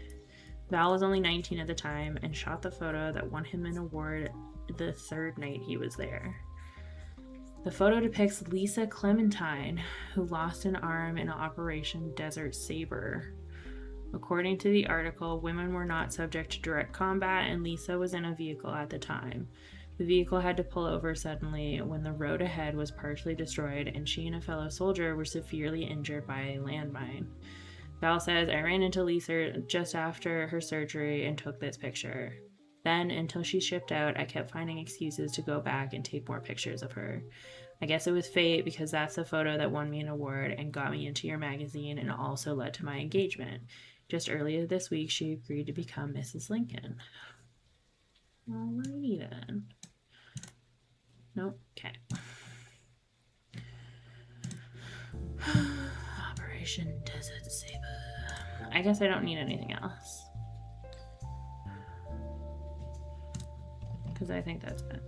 Val was only 19 at the time and shot the photo that won him an award the third night he was there. The photo depicts Lisa Clementine, who lost an arm in Operation Desert Saber. According to the article, women were not subject to direct combat, and Lisa was in a vehicle at the time. The vehicle had to pull over suddenly when the road ahead was partially destroyed, and she and a fellow soldier were severely injured by a landmine. Val says, I ran into Lisa just after her surgery and took this picture. Then, until she shipped out, I kept finding excuses to go back and take more pictures of her. I guess it was fate because that's the photo that won me an award and got me into your magazine and also led to my engagement. Just earlier this week, she agreed to become Mrs. Lincoln. Alrighty then. Nope. Okay. Operation Desert Saber. I guess I don't need anything else. Because I think that's it.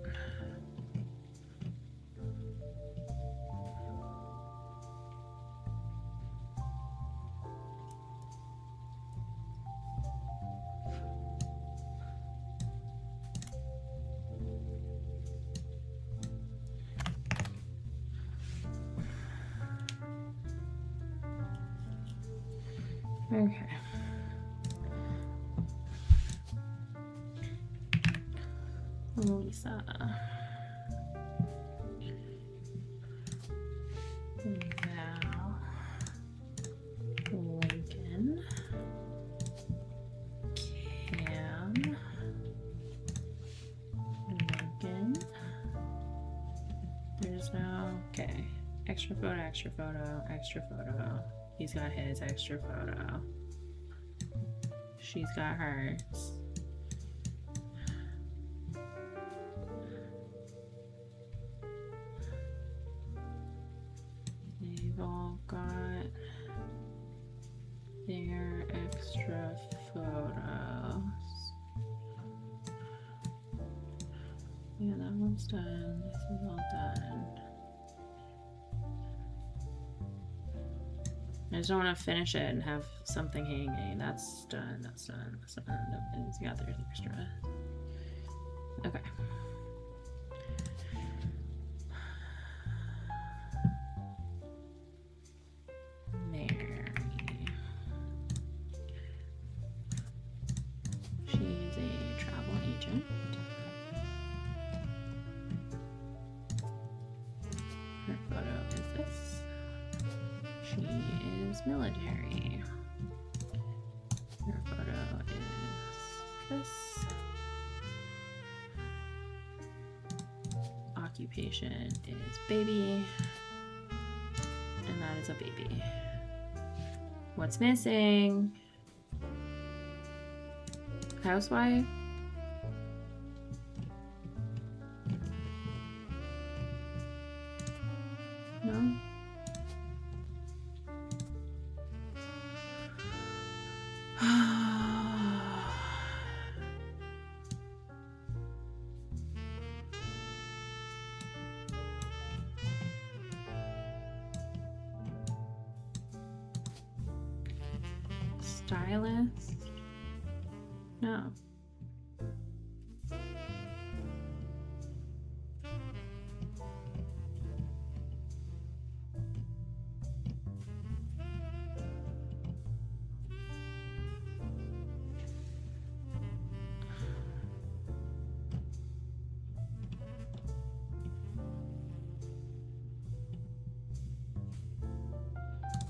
Okay. Lisa. Val. Lincoln. Cam. Lincoln. There's no. Okay. Extra photo, extra photo, extra photo. He's got his extra photo. She's got hers. They've all got their extra photos. Yeah, that one's done. This is all done. I just don't want to finish it and have something hanging. That's done. That's done. That's done. Nobody's got their extra. Okay. Mary. She's a travel agent. Her photo is this. She is military. Her photo is this. Occupation is baby. And that is a baby. What's missing? Housewife? No? Stylist? No.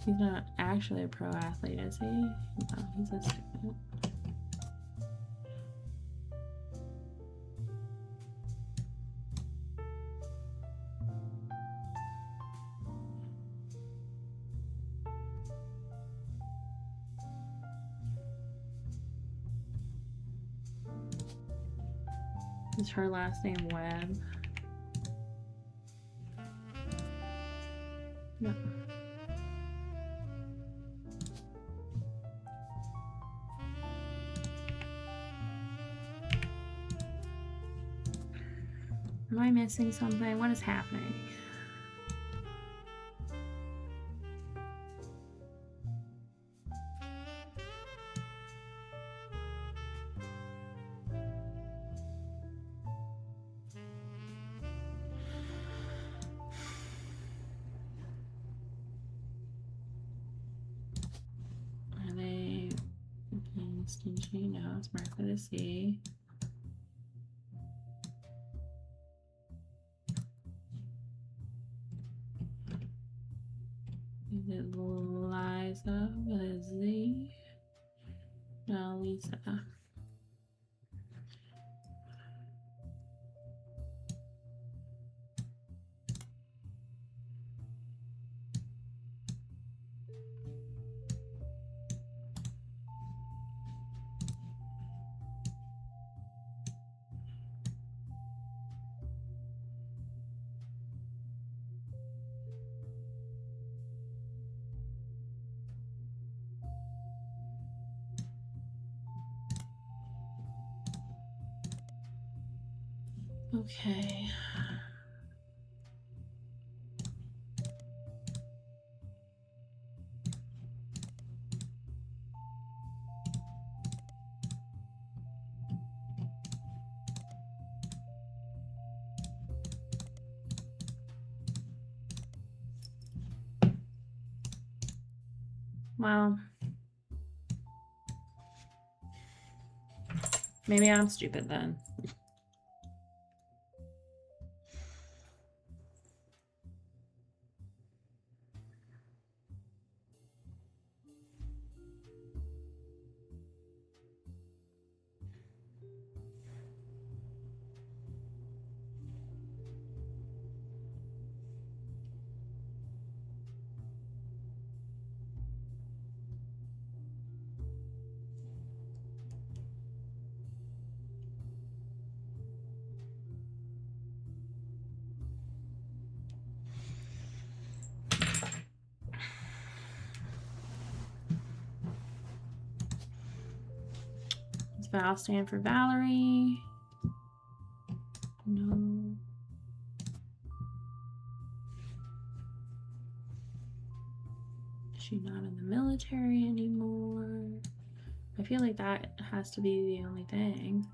He's not actually a pro athlete, is he? No, he's a student. Is her last name Webb? No. Am I missing something? What is happening? Are they stingy? No, it's Martha to see. Is it Liza with a Z? No, Lisa. Okay. Well, Maybe I'm stupid then. Does Val stand for Valerie? No. She's not in the military anymore. I feel like that has to be the only thing.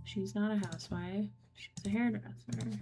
She's not a housewife. She's a hairdresser.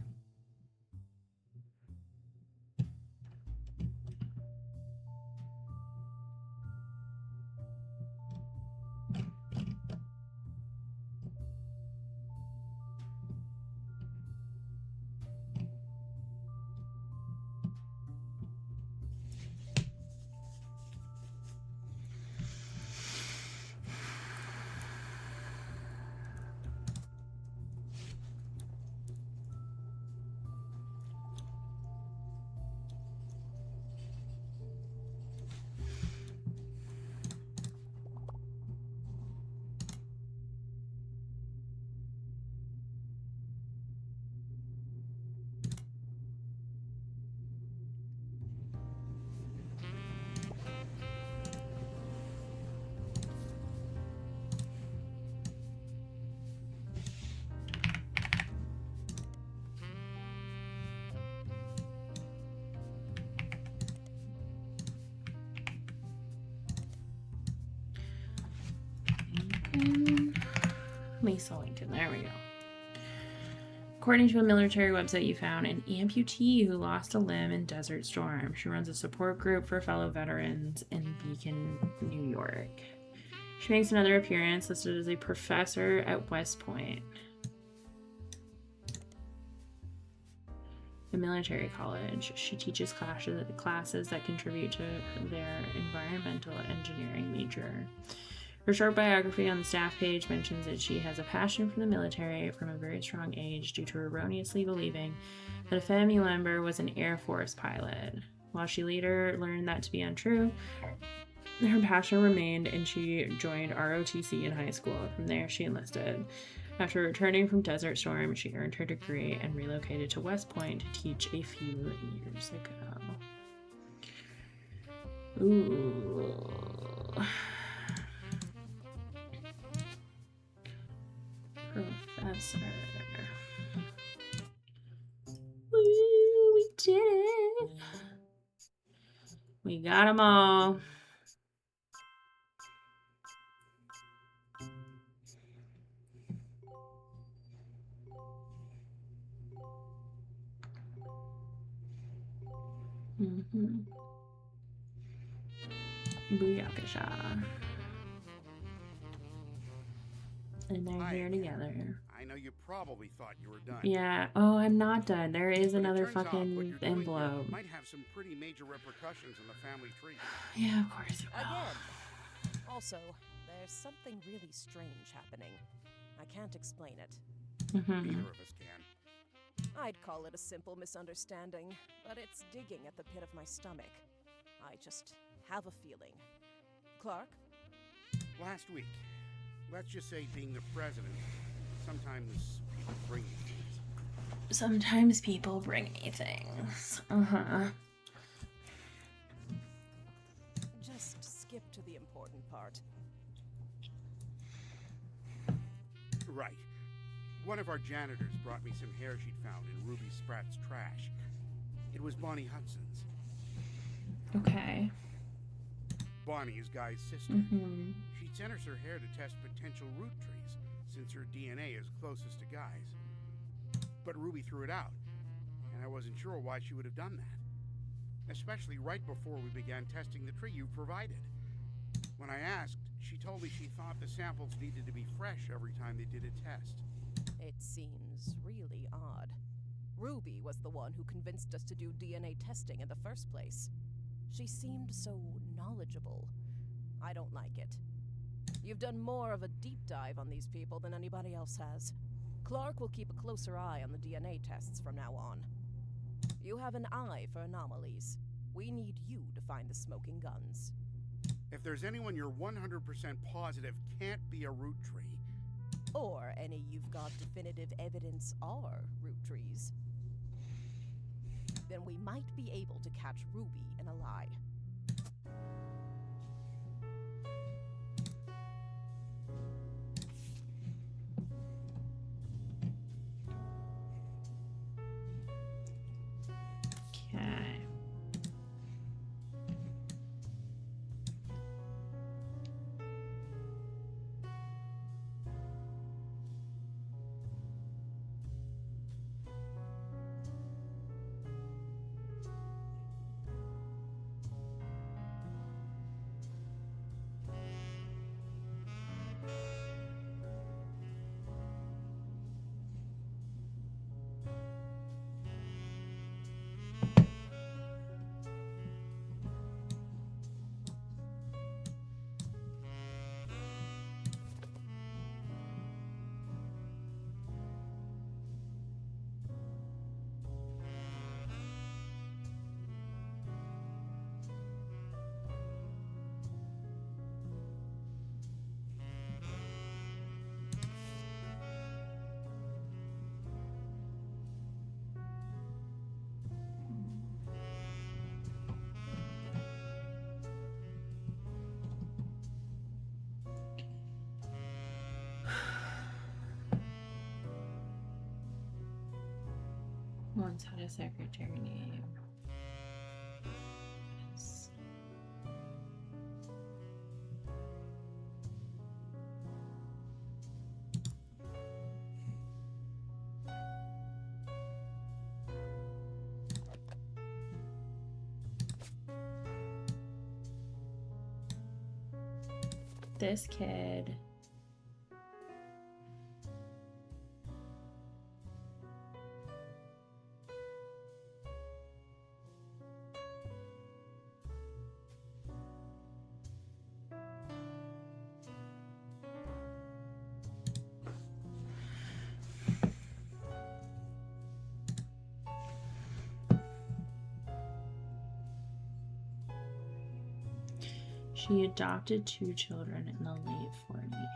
Lisa Lincoln, there we go. According to a military website, you found an amputee who lost a limb in Desert Storm. She runs a support group for fellow veterans in Beacon, New York. She makes another appearance listed as a professor at West Point, the military college. She teaches classes that contribute to their environmental engineering major. Her short biography on the staff page mentions that she has a passion for the military from a very strong age due to erroneously believing that a family member was an Air Force pilot. While she later learned that to be untrue, her passion remained and she joined ROTC in high school. From there, she enlisted. After returning from Desert Storm, she earned her degree and relocated to West Point to teach a few years ago. Ooh. Professor. Woo, we did it. We got them all. Booyakasha. And they're here together. I know you probably thought you were done. Yeah. Oh, I'm not done. There is another fucking envelope. Might have some pretty major repercussions on the family tree. Yeah, of course it will. Again. Also, there's something really strange happening. I can't explain it. Neither of us can. I'd call it a simple misunderstanding, but it's digging at the pit of my stomach. I just have a feeling. Clark? Last week. Let's just say being the president, sometimes people bring me things. Sometimes people bring me things. Just skip to the important part. Right. One of our janitors brought me some hair she'd found in Ruby Spratt's trash. It was Bonnie Hudson's. Okay. Bonnie is Guy's sister. She'd sent us her hair to test potential Roottrees, since her DNA is closest to Guy's. But Ruby threw it out, and I wasn't sure why she would have done that. especially right before we began testing the tree you provided. When I asked, she told me she thought the samples needed to be fresh every time they did a test. It seems really odd. Ruby was the one who convinced us to do DNA testing in the first place. She seemed so knowledgeable. I don't like it. You've done more of a deep dive on these people than anybody else has. Clark will keep a closer eye on the DNA tests from now on. You have an eye for anomalies. We need you to find the smoking guns. If there's anyone you're 100% positive can't be a Rootree, or any you've got definitive evidence are Roottrees, then we might be able to catch Ruby in a lie. Okay. Once had a secretary name. Yes. This kid she adopted 2 children in the late 40s.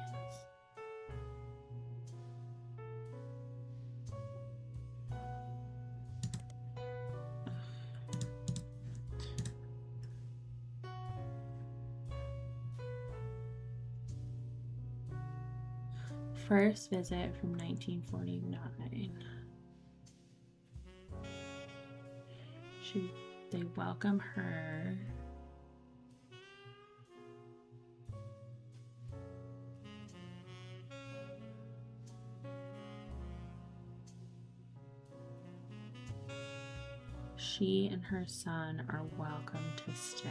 First visit from 1949. They welcome her. She and her son are welcome to stay.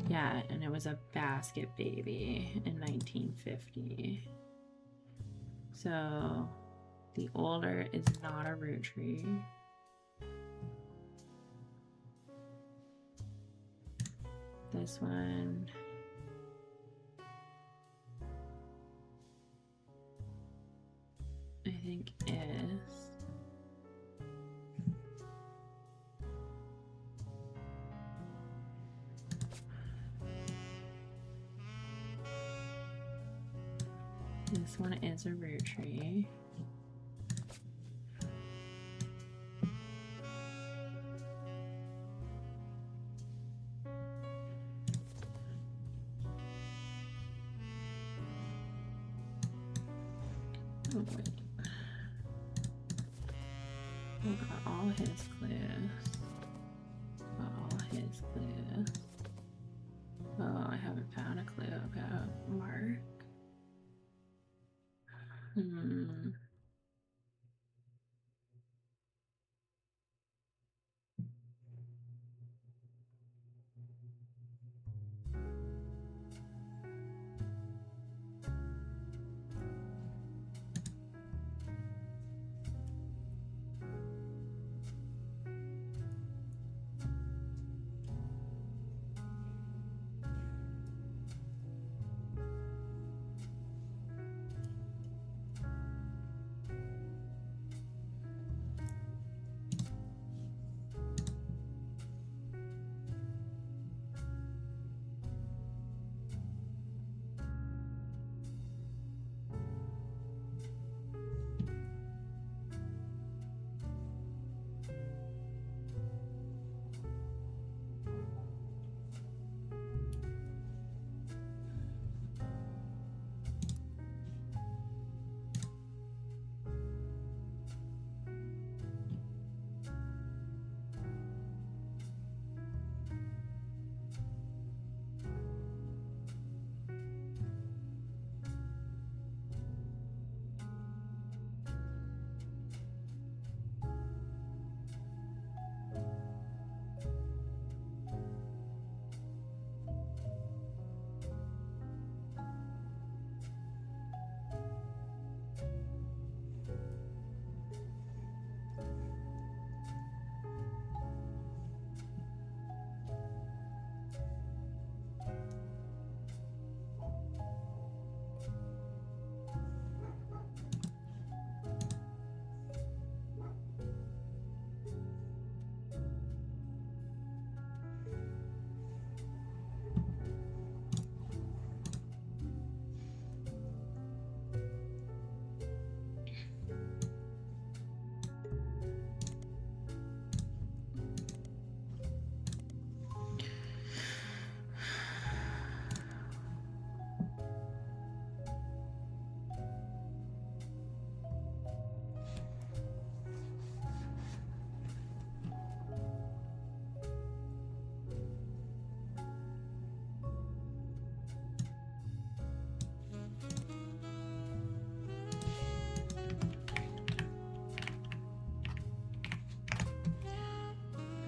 Yeah, and it was a basket baby in 1950. So the older is not a Rootree. This one I think is. This one is a Rootree. Oh, wait. We got all his clues. Got all his clues.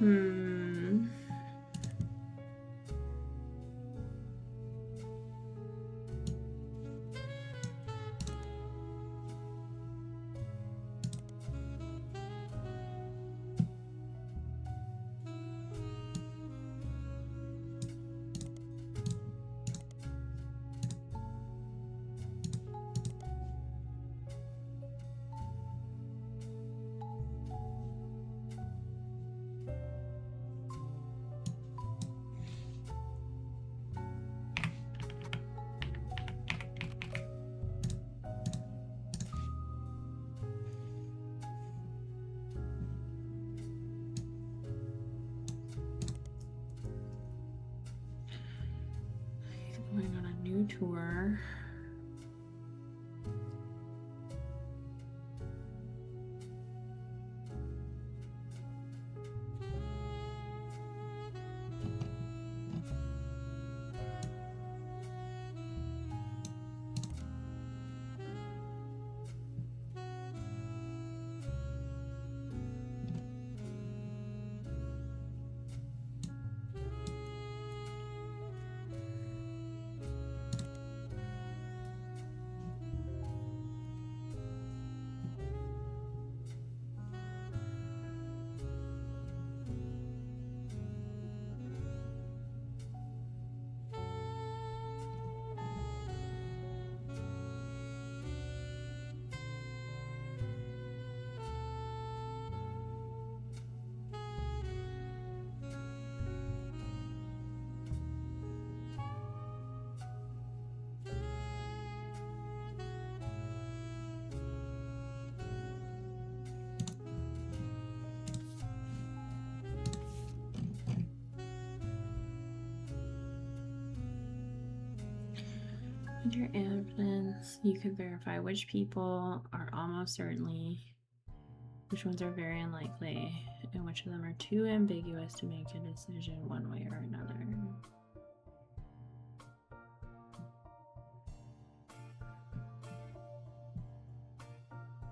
Hmm. Going on a new tour. With your evidence, you could verify which people are almost certainly, which ones are very unlikely, and which of them are too ambiguous to make a decision one way or another.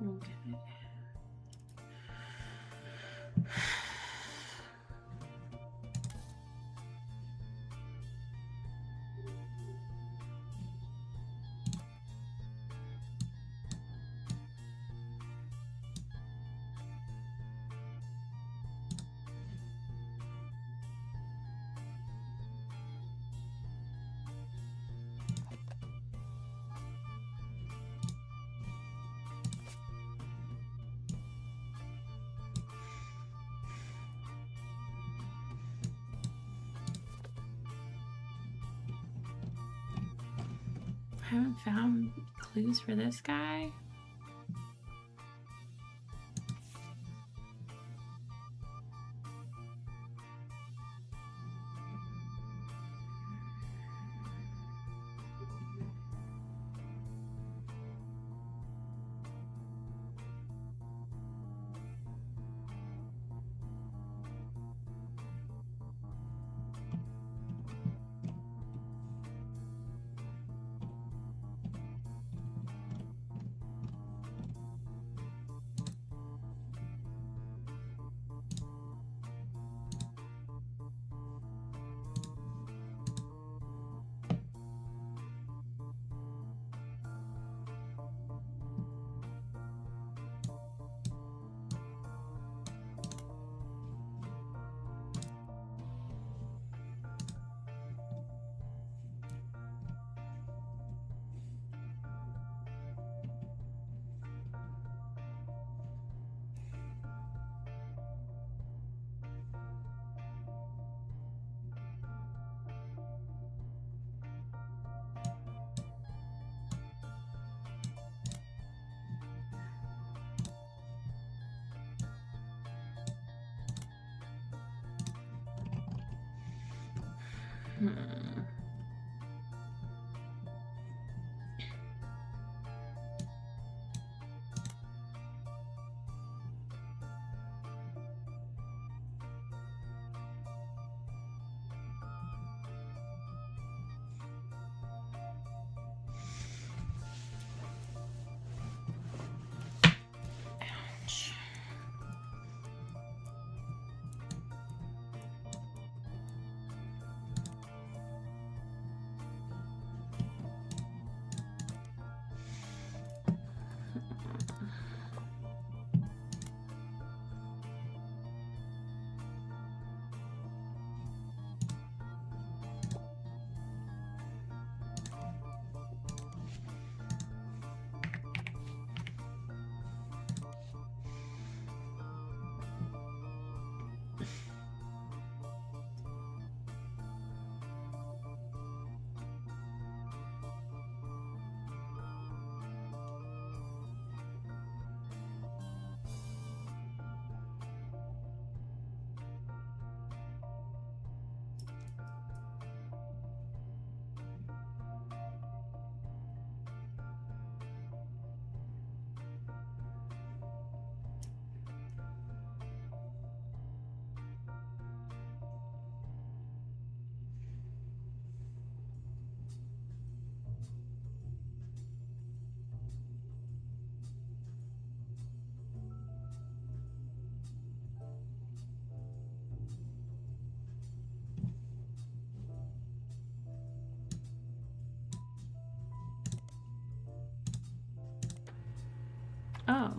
Okay. I haven't found clues for this guy. Ouch. Oh.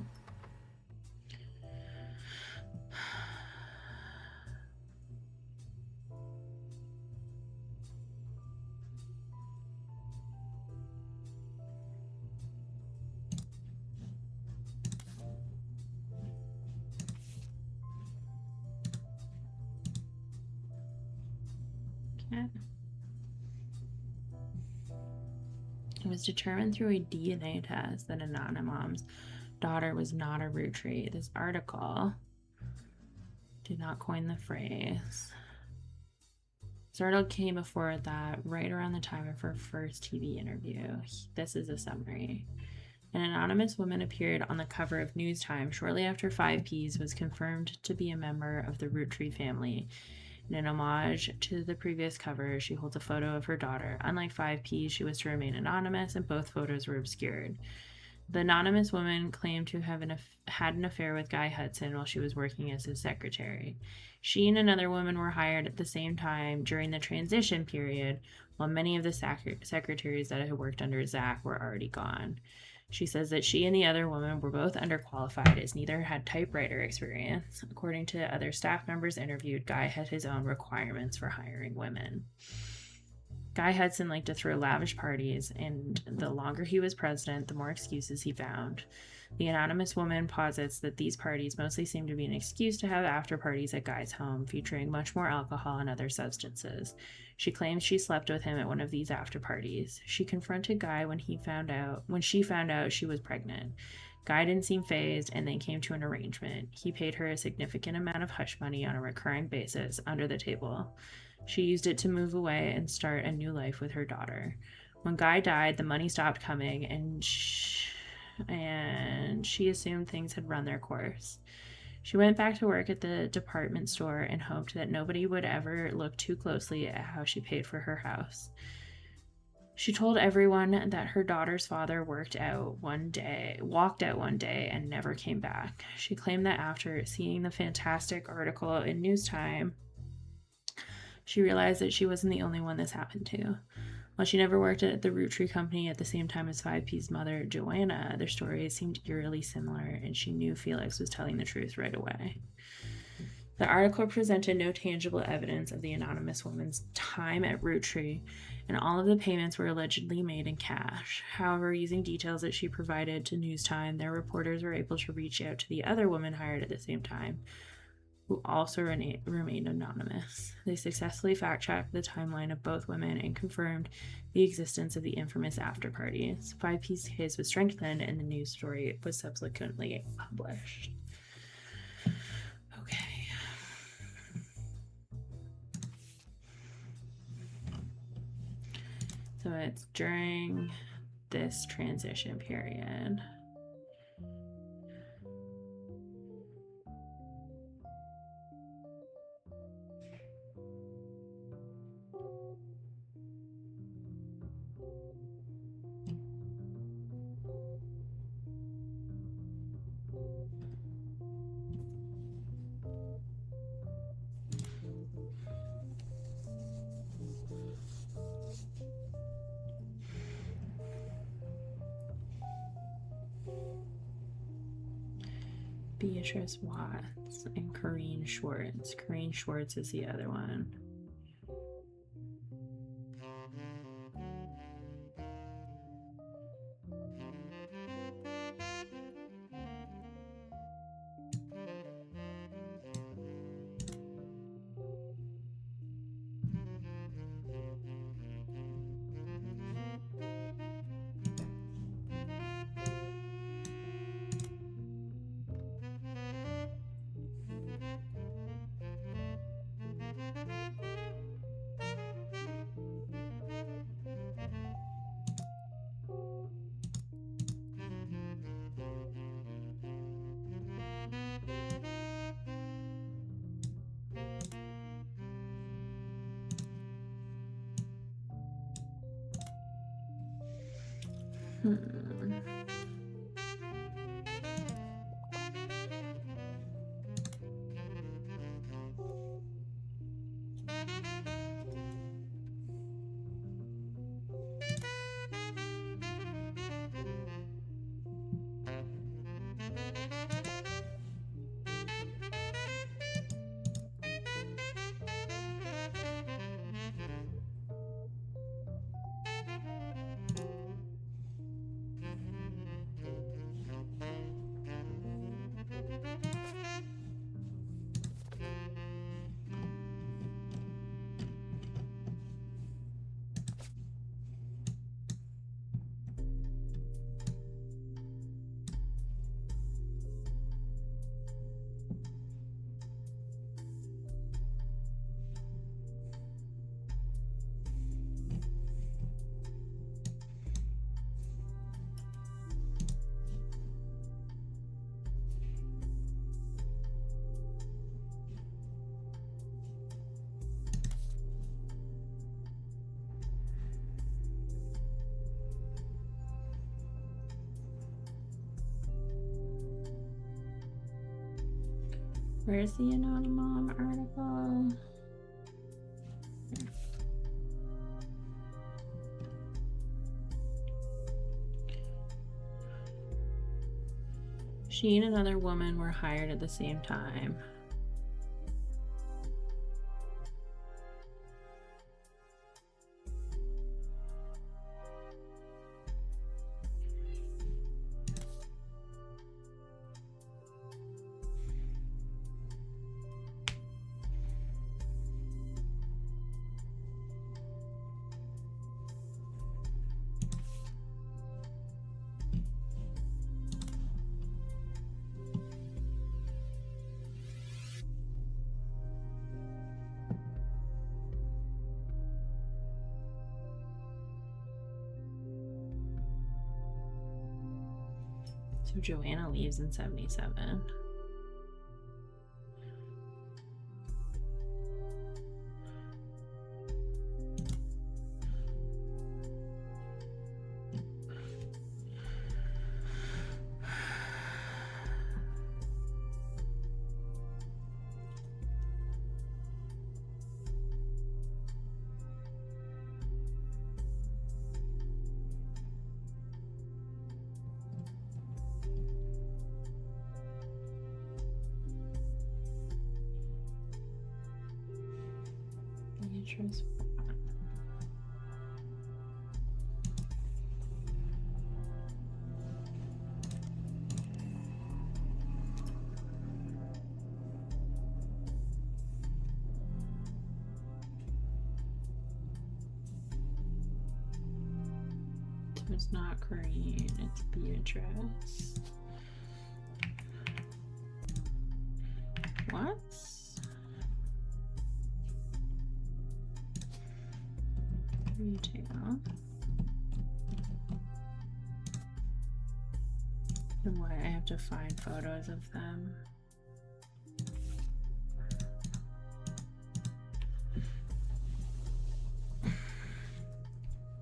Okay. It was determined through a DNA test that Anonymous' daughter was not a Roottrie. This article did not coin the phrase. This article came before that right around the time of her first TV interview. This is a summary. An anonymous woman appeared on the cover of News Time shortly after 5Ps was confirmed to be a member of the Roottree family. In an homage to the previous cover, she holds a photo of her daughter. Unlike 5Ps, she was to remain anonymous, and both photos were obscured. The anonymous woman claimed to have had an affair with Guy Hudson while she was working as his secretary. She and another woman were hired at the same time during the transition period, while many of the secretaries that had worked under Zach were already gone. She says that she and the other woman were both underqualified as neither had typewriter experience. According to other staff members interviewed, Guy had his own requirements for hiring women. Guy Hudson liked to throw lavish parties, and the longer he was president, the more excuses he found. The anonymous woman posits that these parties mostly seemed to be an excuse to have after parties at Guy's home, featuring much more alcohol and other substances. She claims she slept with him at one of these after parties. She confronted Guy when she found out she was pregnant. Guy didn't seem fazed, and they came to an arrangement. He paid her a significant amount of hush money on a recurring basis under the table. She used it to move away and start a new life with her daughter. When Guy died, the money stopped coming, and she assumed things had run their course. She went back to work at the department store and hoped that nobody would ever look too closely at how she paid for her house. She told everyone that her daughter's father walked out one day and never came back. She claimed that after seeing the fantastic article in News Time, she realized that she wasn't the only one this happened to. While she never worked at the Roottree company at the same time as 5P's mother, Joanna, their stories seemed eerily similar, and she knew Felix was telling the truth right away. The article presented no tangible evidence of the anonymous woman's time at Roottree, and all of the payments were allegedly made in cash. However, using details that she provided to News Time, their reporters were able to reach out to the other woman hired at the same time, who also remained anonymous. They successfully fact-checked the timeline of both women and confirmed the existence of the infamous after-parties. 5P's case was strengthened, and the news story was subsequently published. Okay. So it's during this transition period. Beatrice Watts and Corrine Schwartz. Corrine Schwartz is the other one. Where's the anonymous article? She and another woman were hired at the same time. So Joanna leaves in 77. Beatrice. So it's not Corinne, it's Beatrice. What? Retail. And why I have to find photos of them.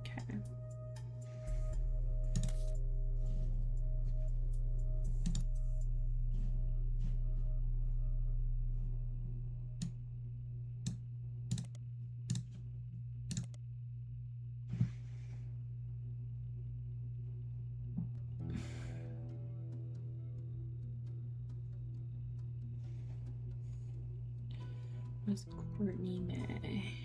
Okay. Was Courtney May?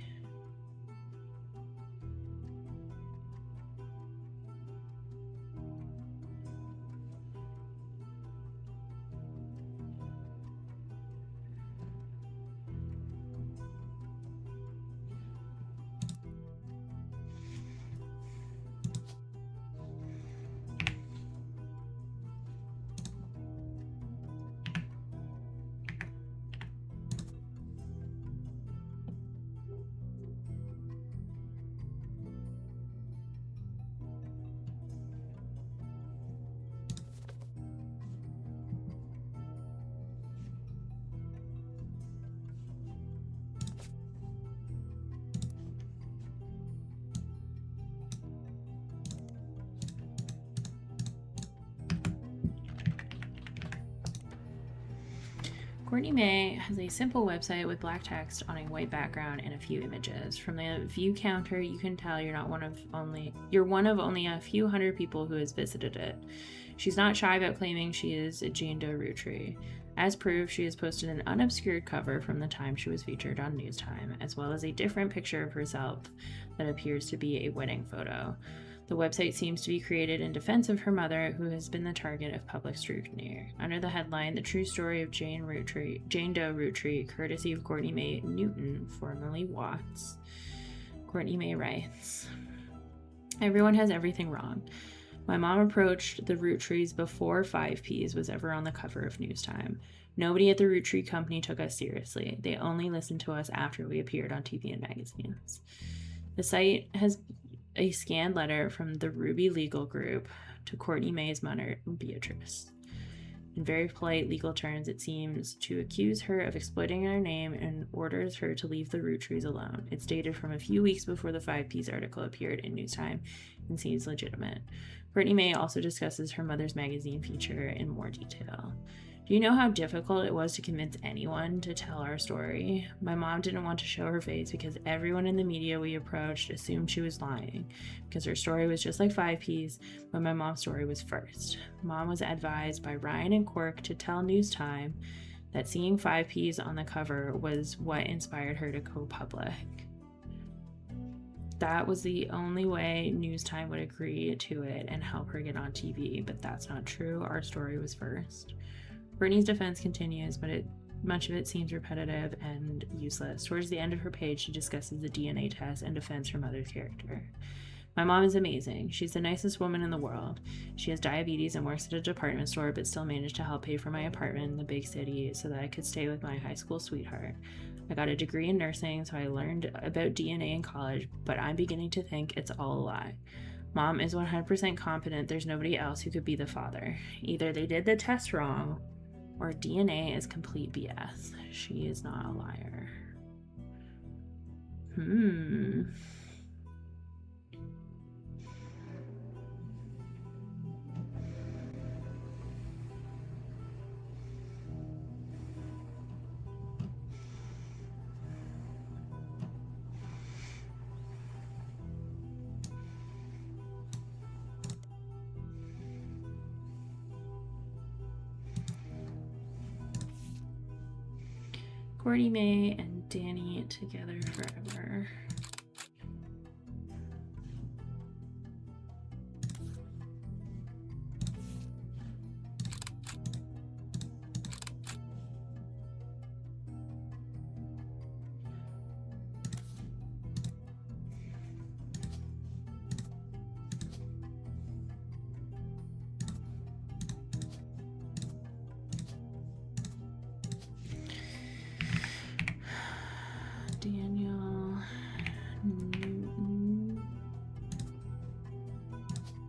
Courtney May has a simple website with black text on a white background and a few images. From the view counter, you can tell you're one of only a few hundred people who has visited it. She's not shy about claiming she is a Jane Doe Roottrie. As proof, she has posted an unobscured cover from the time she was featured on Newstime, as well as a different picture of herself that appears to be a wedding photo. The website seems to be created in defense of her mother, who has been the target of public scrutiny. Under the headline, The True Story of Jane Doe Roottrie, courtesy of Courtney May Newton, formerly Watts. Courtney May writes, "Everyone has everything wrong. My mom approached the Roottrees before 5Ps was ever on the cover of Newstime. Nobody at the Roottree company took us seriously. They only listened to us after we appeared on TV and magazines." The site has a scanned letter from the Ruby Legal Group to Courtney May's mother, Beatrice. In very polite legal terms, it seems to accuse her of exploiting her name and orders her to leave the Roottrees alone. It's dated from a few weeks before the 5Ps article appeared in Newstime and seems legitimate. Courtney May also discusses her mother's magazine feature in more detail. Do you know how difficult it was to convince anyone to tell our story? My mom didn't want to show her face because everyone in the media we approached assumed she was lying, because her story was just like 5P's, but my mom's story was first. Mom was advised by Ryan and Quirk to tell News Time that seeing 5P's on the cover was what inspired her to go public. That was the only way News Time would agree to it and help her get on TV, but that's not true. Our story was first. Brittany's defense continues, but much of it seems repetitive and useless. Towards the end of her page, she discusses the DNA test and defends her mother's character. My mom is amazing. She's the nicest woman in the world. She has diabetes and works at a department store, but still managed to help pay for my apartment in the big city so that I could stay with my high school sweetheart. I got a degree in nursing, so I learned about DNA in college, but I'm beginning to think it's all a lie. Mom is 100% confident there's nobody else who could be the father. Either they did the test wrong, or DNA is complete BS. She is not a liar. Courtney May and Danny together forever. Daniel Newton.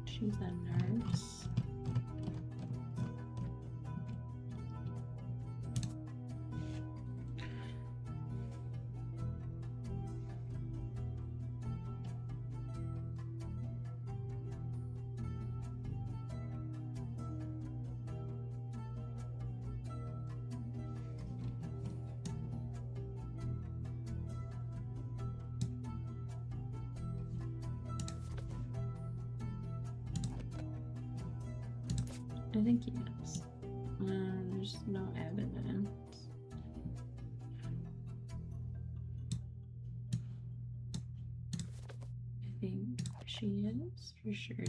She's a nurse. I think he is. There's no evidence. I think she is, for sure.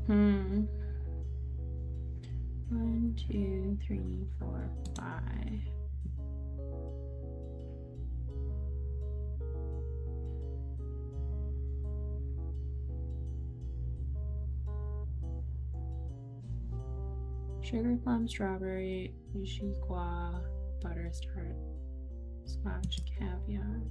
Hmm. 1, 2, 3, 4, 5. Sugar plum, strawberry, Ishikwa, butterscotch, Scotch caviar.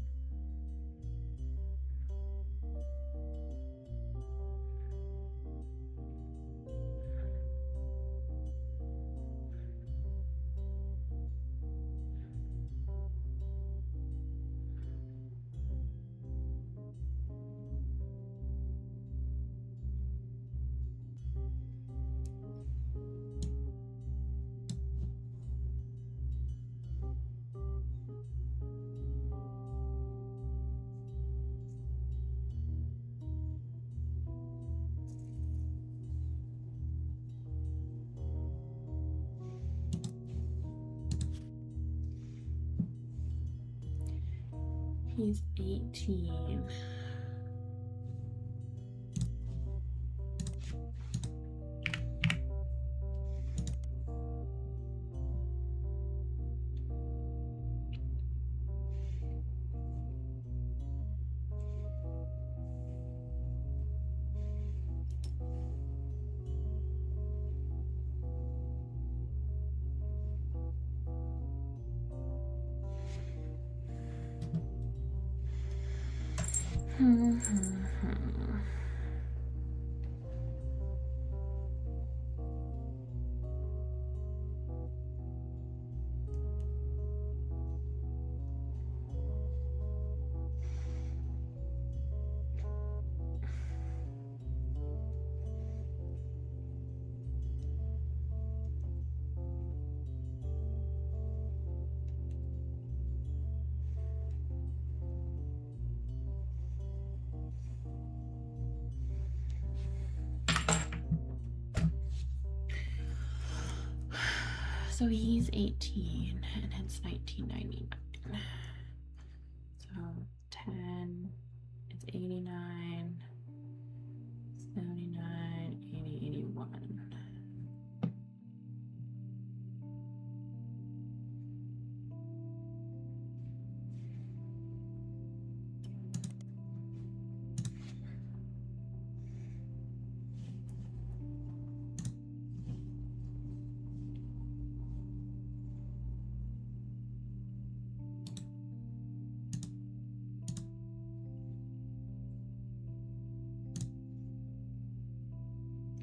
He's 18. So he's 18 and it's 1999. So 10, it's 89, 79, 80, 81.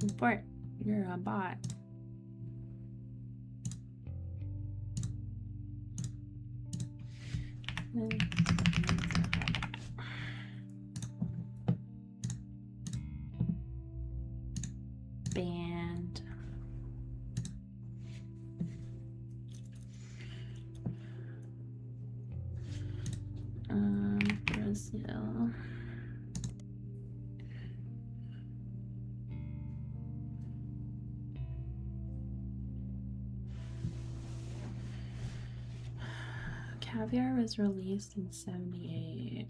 Report, you're a bot. Band. Brazil. Caviar was released in 78.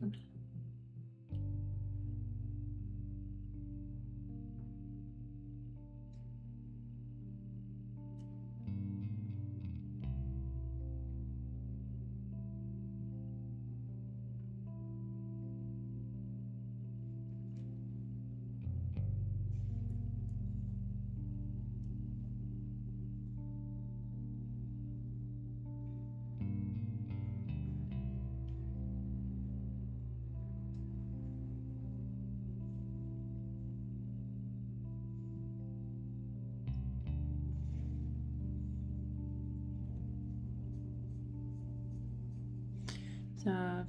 So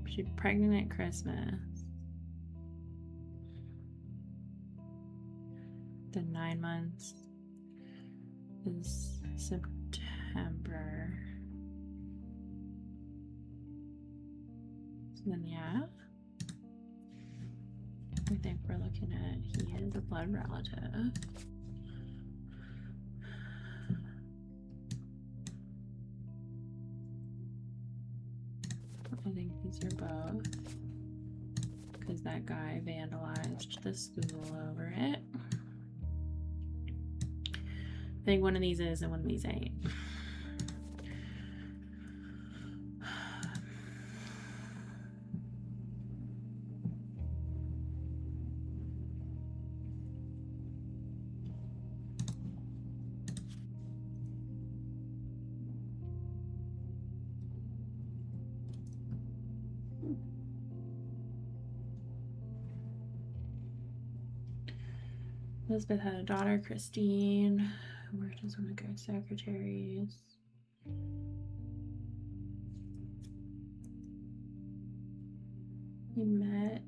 she's pregnant at Christmas. Then 9 months is September. So then yeah, I think we're looking at he is a blood relative. I think these are both, because that guy vandalized the school over it. I think one of these is and one of these ain't. Elizabeth had a daughter, Christine, who worked as one of the guard secretaries. He met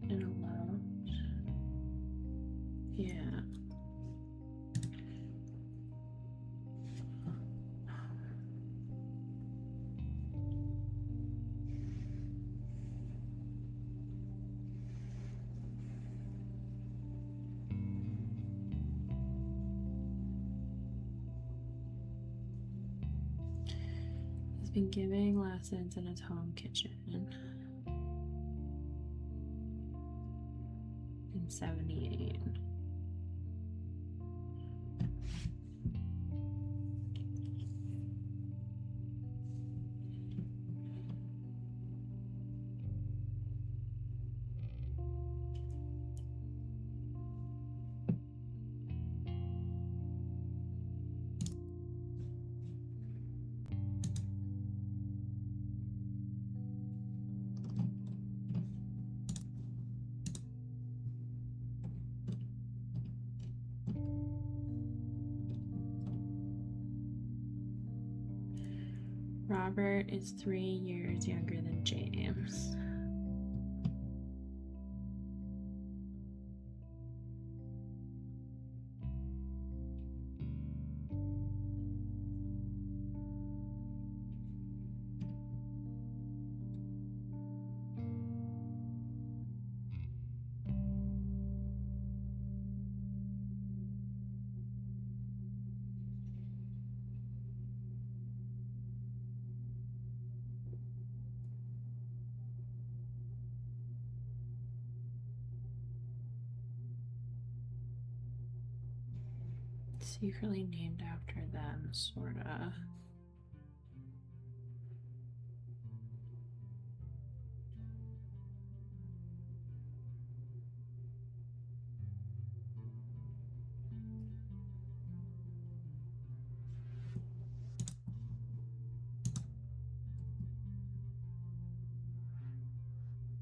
and eloped. Yeah. Been giving lessons in his home kitchen in 78. Robert is 3 years younger than James. Secretly named after them, sorta.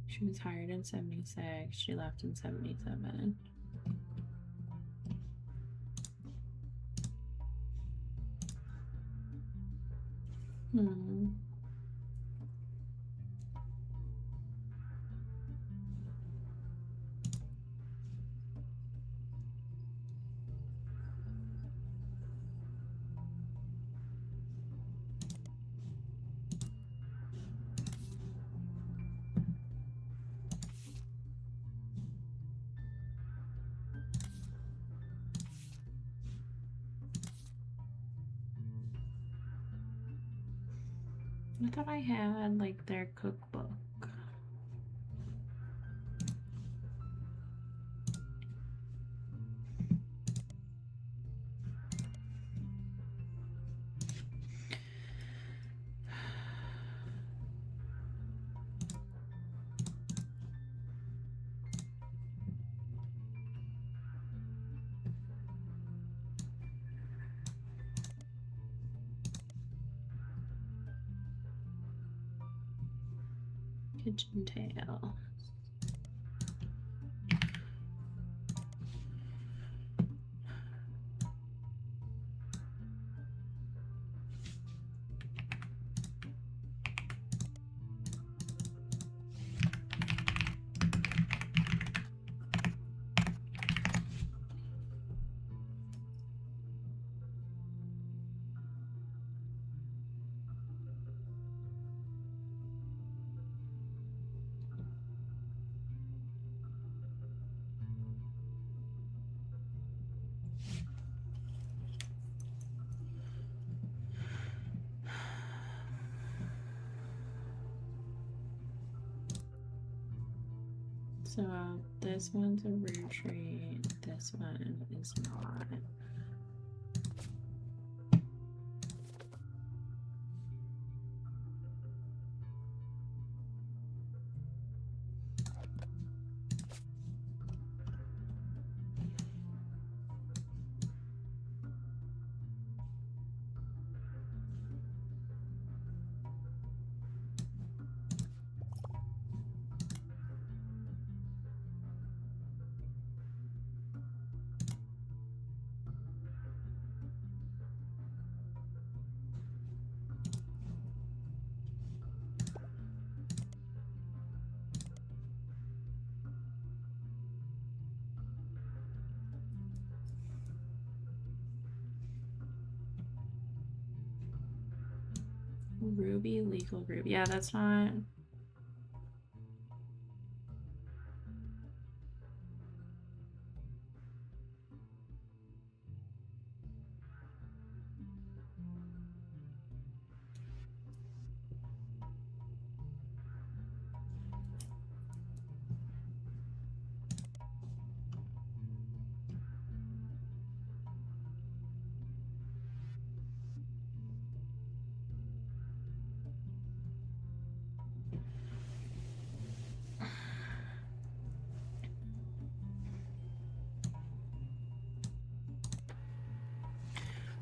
She was hired in 76. She left in 77. I thought I had like their cookbook. Kitchen tale. So this one's a Roottrees, this one is not. Ruby Legal Group. Yeah, that's not.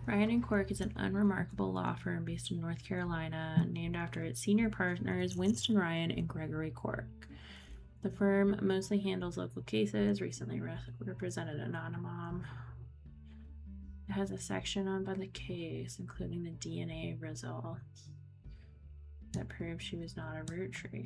Ryan and Cork is an unremarkable law firm based in North Carolina, named after its senior partners Winston Ryan and Gregory Cork. The firm mostly handles local cases, recently represented Anonymom. It has a section on by the case, including the DNA results. that proved she was not a root tree.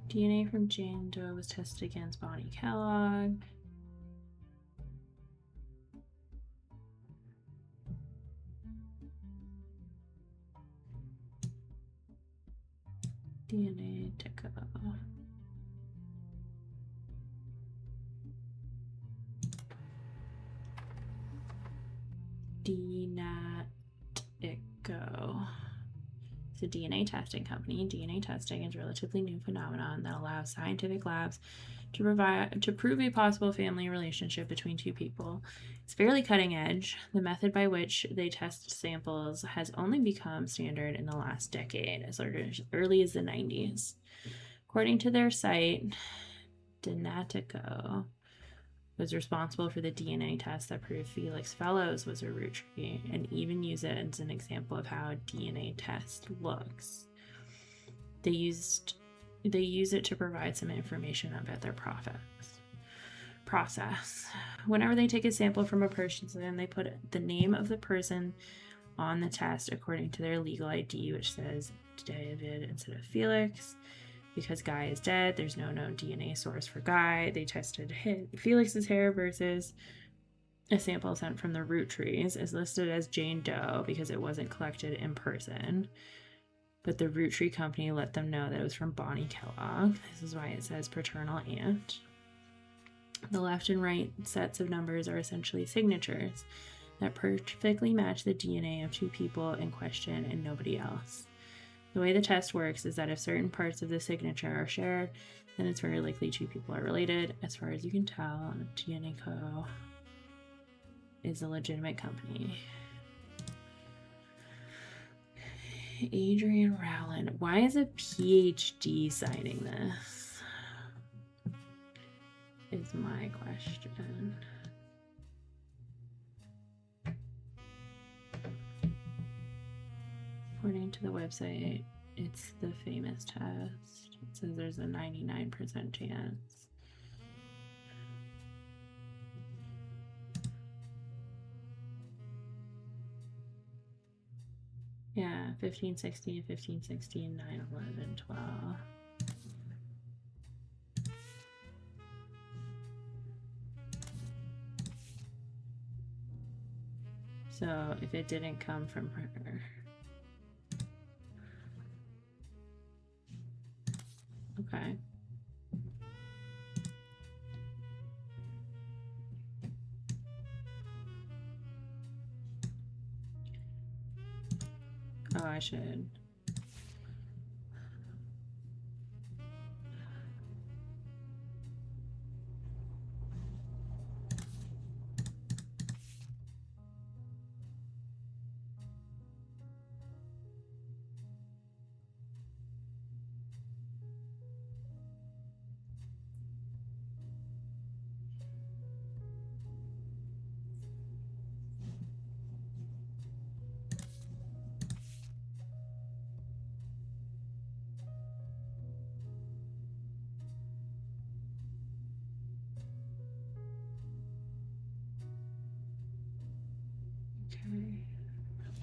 DNA from Jane Doe was tested against Bonnie Kellogg. DNA to go. DNATICO. It's a DNA testing company. DNA testing is a relatively new phenomenon that allows scientific labs to prove a possible family relationship between two people. It's fairly cutting edge. The method by which they test samples has only become standard in the last decade, as early as the 90s. According to their site, DNATICO was responsible for the DNA test that proved Felix Fellows was a root tree, and even use it as an example of how a DNA test looks. They use it to provide some information about their process. Whenever they take a sample from a person, they put the name of the person on the test according to their legal ID, which says David instead of Felix. Because Guy is dead, there's no known DNA source for Guy. They tested Felix's hair versus a sample sent from the Roottrees is listed as Jane Doe because it wasn't collected in person. But the Root Tree Company let them know that it was from Bonnie Kellogg. This is why it says paternal aunt. The left and right sets of numbers are essentially signatures that perfectly match the DNA of two people in question and nobody else. The way the test works is that if certain parts of the signature are shared, then it's very likely two people are related. As far as you can tell, DNACO is a legitimate company. Adrian Rowland. Why is a PhD signing this? Is my question. According to the website, it's the famous test. It says there's a 99% chance. Yeah, 1516, 1516, 9/11, 12. So if it didn't come from her. Okay. Oh, I should.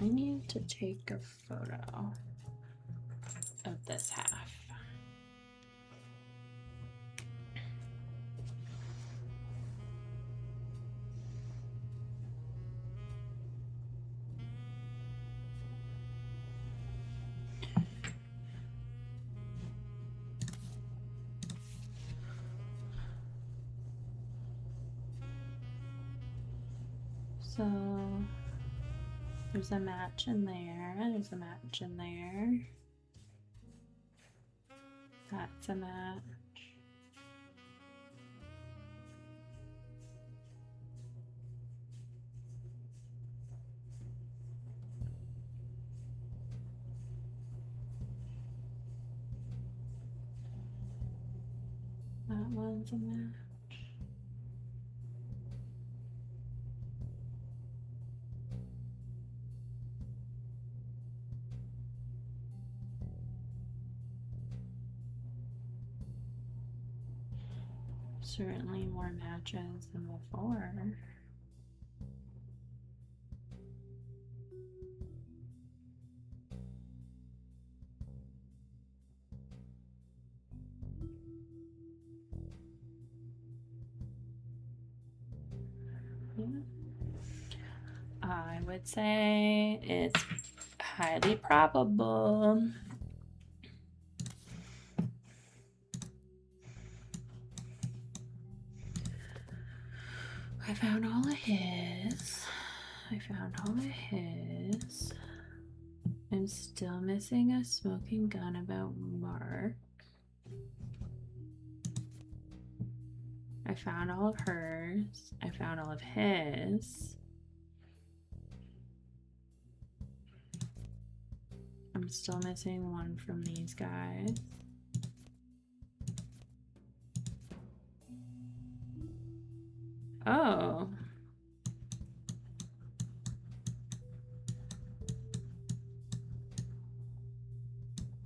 I need to take a photo of this half. So there's a match in there. There's a match in there. That's a match. That one's a match. Certainly more matches than before. Yeah. I would say it's highly probable. I found all of his. I'm still missing a smoking gun about Mark. I found all of hers. I found all of his. I'm still missing one from these guys. Oh.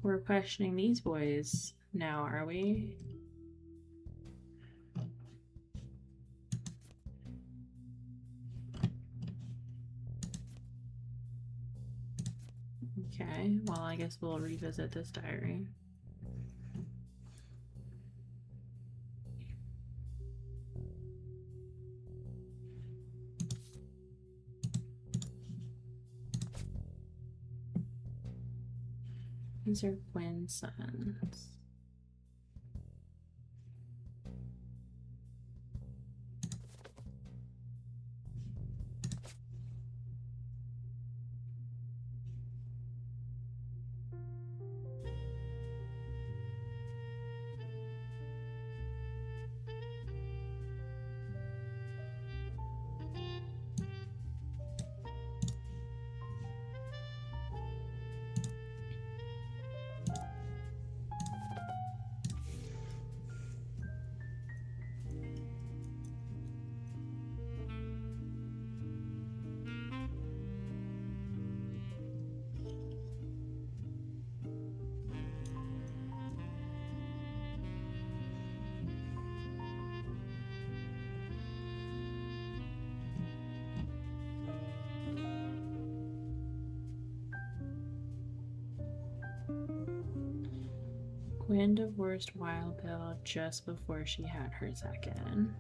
We're questioning these boys now, are we? Okay, well, I guess we'll revisit this diary. These are twin sons. Gwen divorced Wild Bill just before she had her second.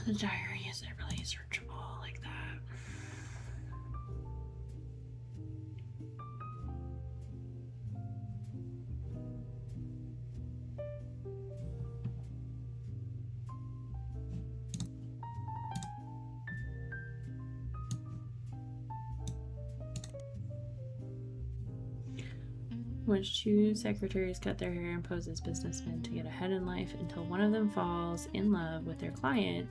The diary isn't really searchable like that. Which two secretaries cut their hair and pose as businessmen to get ahead in life until one of them falls in love with their client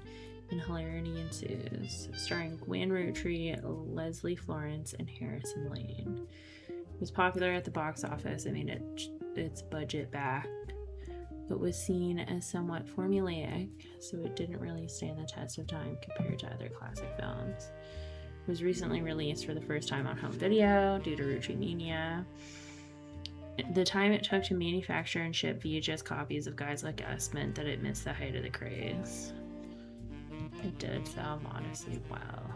and hilarity ensues. Starring Gwen Roottrees, Leslie Florence, and Harrison Lane. It was popular at the box office. It made its budget back, but was seen as somewhat formulaic, so it didn't really stand the test of time compared to other classic films. It was recently released for the first time on home video due to Roottreemania. The time it took to manufacture and ship VHS copies of Guys Like Us meant that it missed the height of the craze. It did sell modestly well.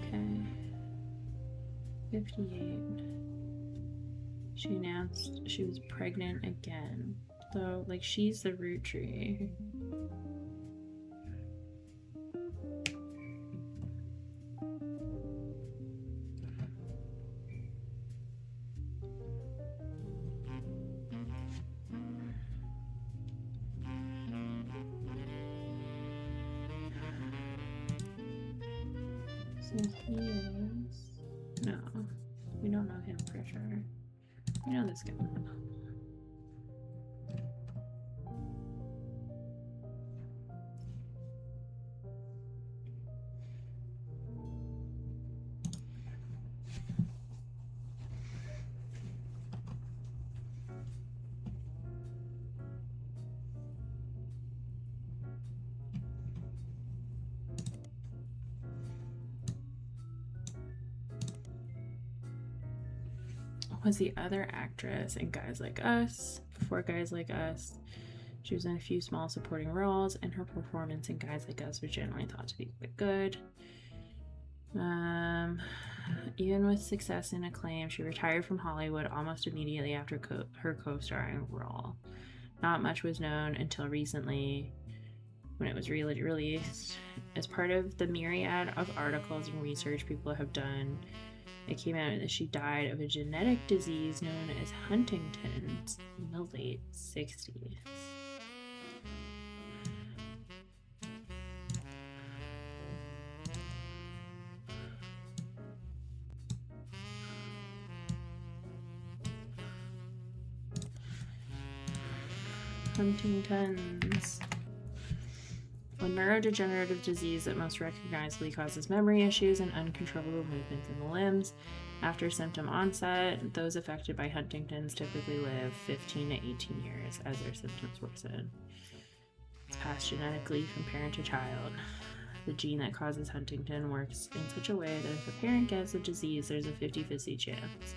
Okay. 58. She announced she was pregnant again. So, like, she's the Roottrie. So he is... No, we don't know him for sure. We know this guy. Was the other actress in Guys Like Us. Before Guys Like Us, she was in a few small supporting roles, and her performance in Guys Like Us was generally thought to be quite good. Even with success and acclaim, she retired from Hollywood almost immediately after her co-starring role. Not much was known until recently, when it was released. As part of the myriad of articles and research people have done, it came out that she died of a genetic disease known as Huntington's in the late 60s. Huntington's. A neurodegenerative disease that most recognizably causes memory issues and uncontrollable movements in the limbs. After symptom onset, those affected by Huntington's typically live 15 to 18 years as their symptoms worsen. It's passed genetically from parent to child. The gene that causes Huntington works in such a way that if a parent gets the disease, there's a 50-50 chance.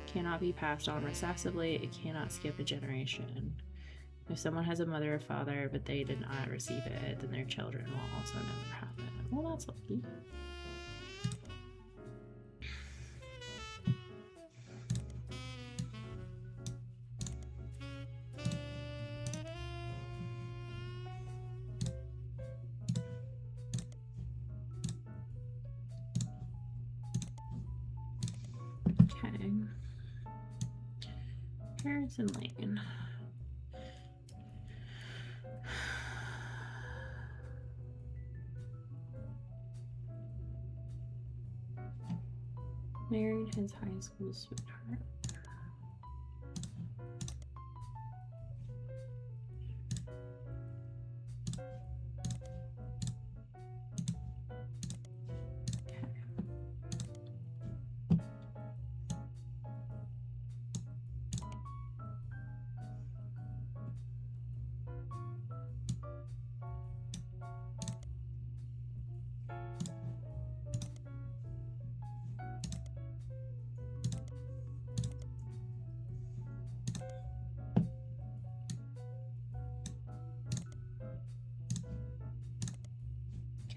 It cannot be passed on recessively. It cannot skip a generation. If someone has a mother or father, but they did not receive it, then their children will also never have it. Well, that's lucky. Okay. Harrison Lane. Married his high school sweetheart.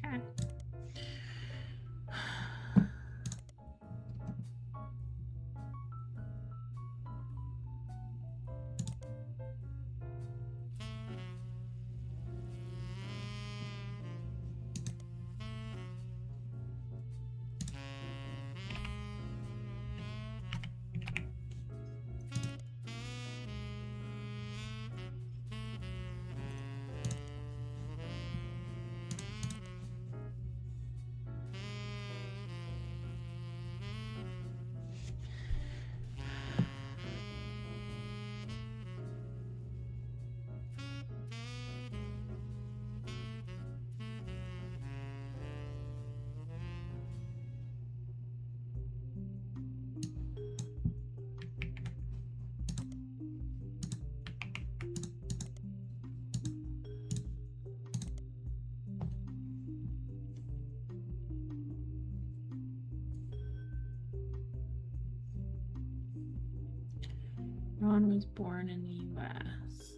Okay. Ron was born in the U.S.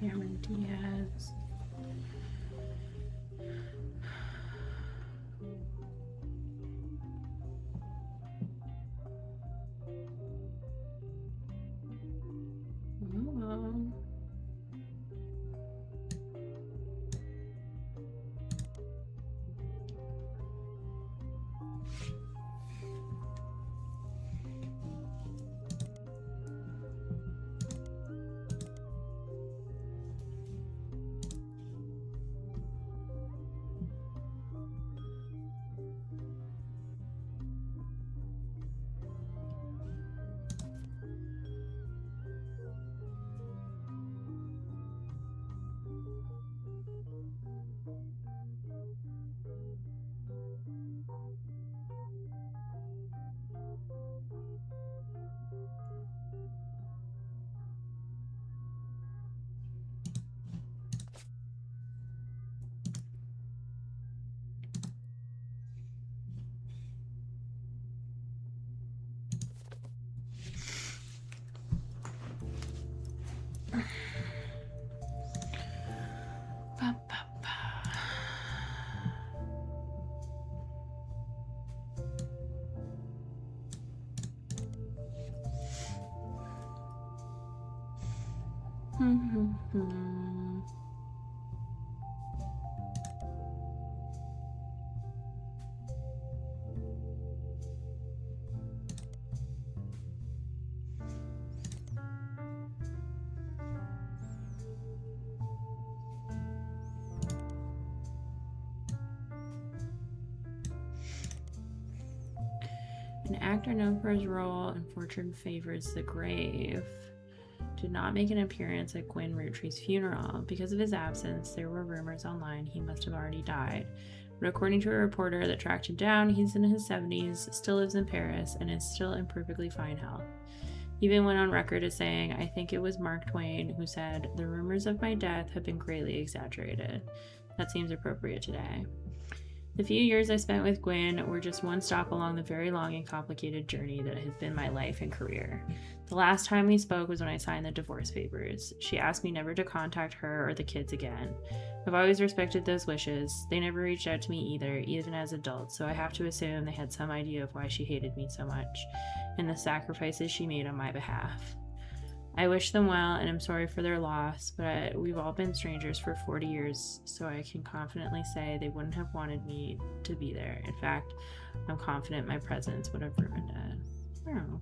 Cameron Diaz. Oh. An actor known for his role in Fortune Favors the Grave did not make an appearance at Gwyn Roottrees' funeral. Because of his absence, there were rumors online he must have already died. But according to a reporter that tracked him down, he's in his 70s, still lives in Paris, and is still in perfectly fine health. He even went on record as saying, "I think it was Mark Twain who said, 'The rumors of my death have been greatly exaggerated.' That seems appropriate today." The few years I spent with Gwyn were just one stop along the very long and complicated journey that has been my life and career. The last time we spoke was when I signed the divorce papers. She asked me never to contact her or the kids again. I've always respected those wishes. They never reached out to me either, even as adults, so I have to assume they had some idea of why she hated me so much, and the sacrifices she made on my behalf. I wish them well and am sorry for their loss, but we've all been strangers for 40 years, so I can confidently say they wouldn't have wanted me to be there. In fact, I'm confident my presence would have ruined it. Oh.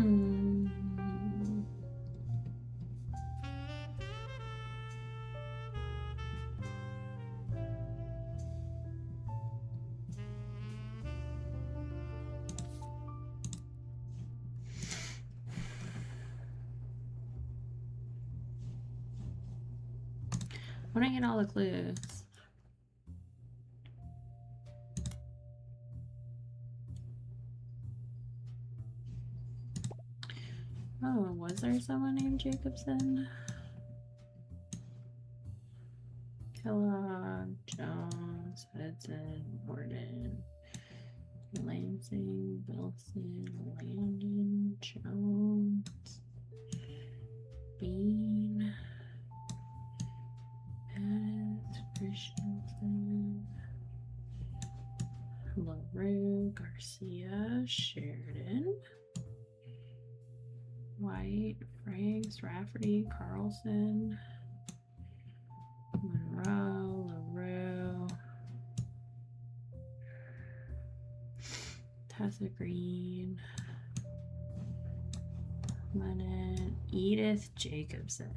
Hmm. When I get all the clues. Oh, was there someone named Jacobson? Kellogg, Jones, Hudson, Morton, Lansing, Wilson, Landon, Jones, Bean, Pettis, Christensen, LaRue, Garcia, Sheridan, White, Franks, Rafferty, Carlson, Monroe, LaRue, Tessa Green, Lennon, Edith Jacobson.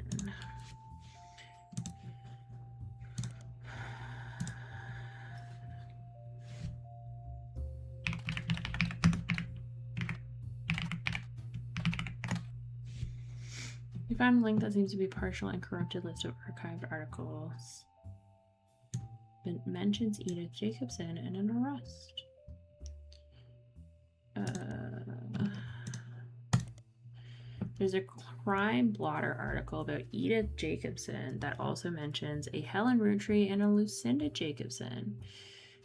You found a link that seems to be partial and corrupted list of archived articles. It mentions Edith Jacobson and an arrest. There's a crime blotter article about Edith Jacobson that also mentions a Helen Roottrees and a Lucinda Jacobson.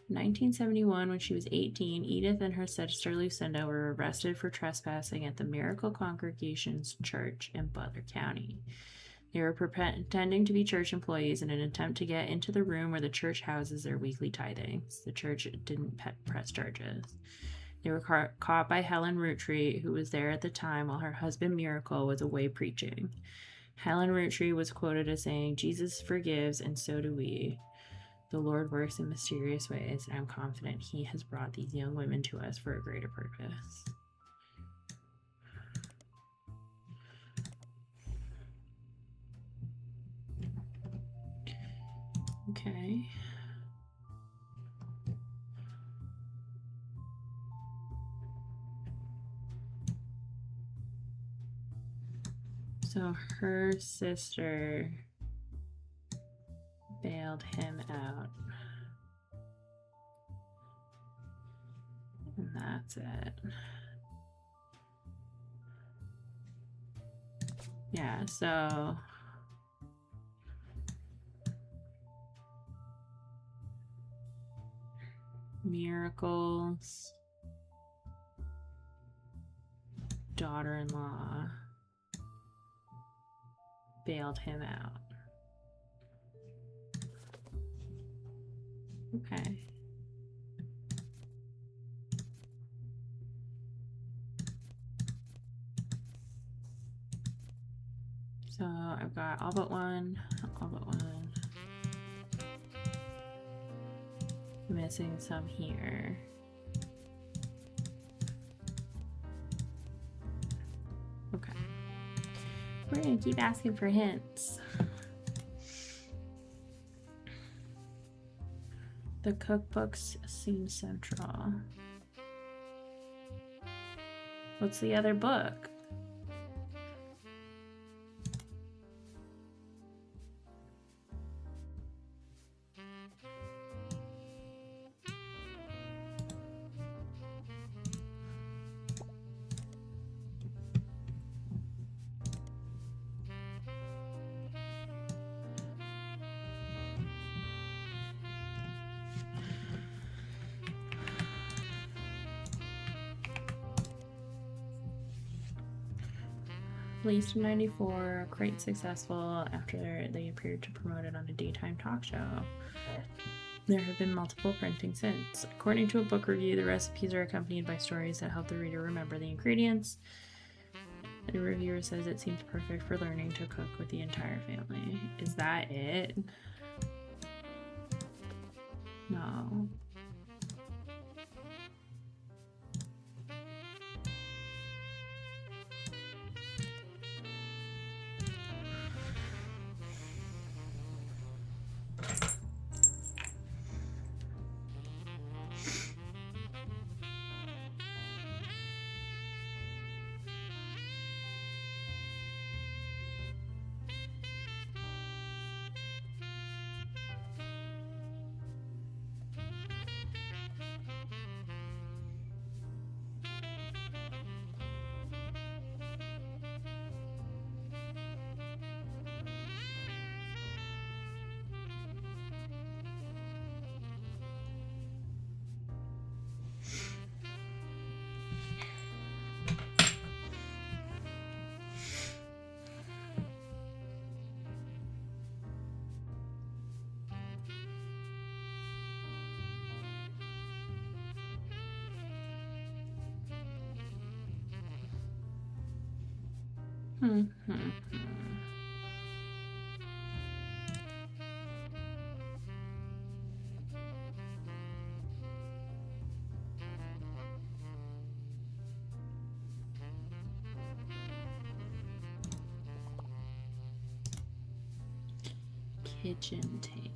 In 1971, when she was 18, Edith and her sister Lucinda were arrested for trespassing at the Miracle Congregation's church in Butler County. They were pretending to be church employees in an attempt to get into the room where the church houses their weekly tithings. The church didn't press charges. They were caught by Helen Roottrees, who was there at the time while her husband Miracle was away preaching. Helen Roottrees was quoted as saying, "Jesus forgives, and so do we. The Lord works in mysterious ways, and I'm confident He has brought these young women to us for a greater purpose." Okay. So her sister bailed him out. And that's it. Yeah, so Miracle's daughter-in-law bailed him out. Okay. So I've got all but one. Missing some here. Okay. We're gonna keep asking for hints. The cookbooks seem central. What's the other book? Released in '94, quite successful after they appeared to promote it on a daytime talk show. There have been multiple printings since. According to a book review, the recipes are accompanied by stories that help the reader remember the ingredients. The reviewer says it seems perfect for learning to cook with the entire family. Is that it? No. Kitchen table.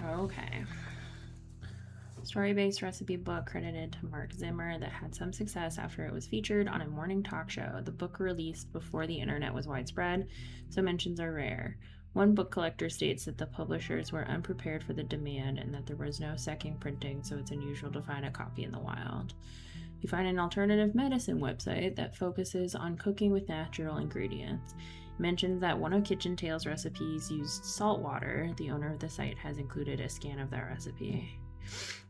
Okay. Story-based recipe book credited to Mark Zimmer that had some success after it was featured on a morning talk show. The book released before the internet was widespread, so mentions are rare. One book collector states that the publishers were unprepared for the demand and that there was no second printing, so it's unusual to find a copy in the wild. You find an alternative medicine website that focuses on cooking with natural ingredients. It mentions that one of Kitchen Tale's recipes used salt water. The owner of the site has included a scan of that recipe.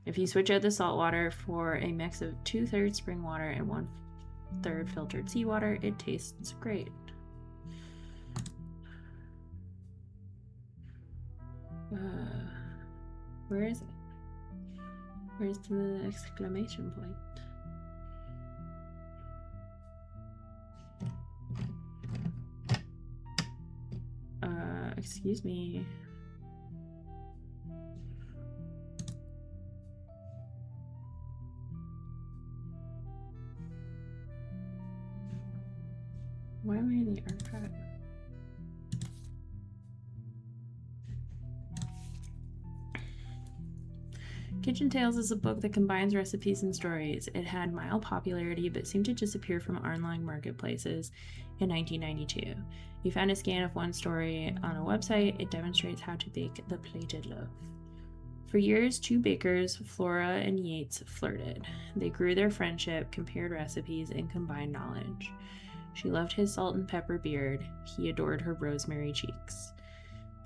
If you switch out the salt water for a mix of 2/3 spring water and 1/3 filtered seawater, it tastes great. Where is it? Where's the exclamation point? Excuse me. Why am I in the archive? Kitchen Tales is a book that combines recipes and stories. It had mild popularity but seemed to disappear from online marketplaces in 1992. You found a scan of one story on a website. It demonstrates how to bake the plated loaf. For years, two bakers, Flora and Yates, flirted. They grew their friendship, compared recipes, and combined knowledge. She loved his salt and pepper beard. He adored her rosemary cheeks.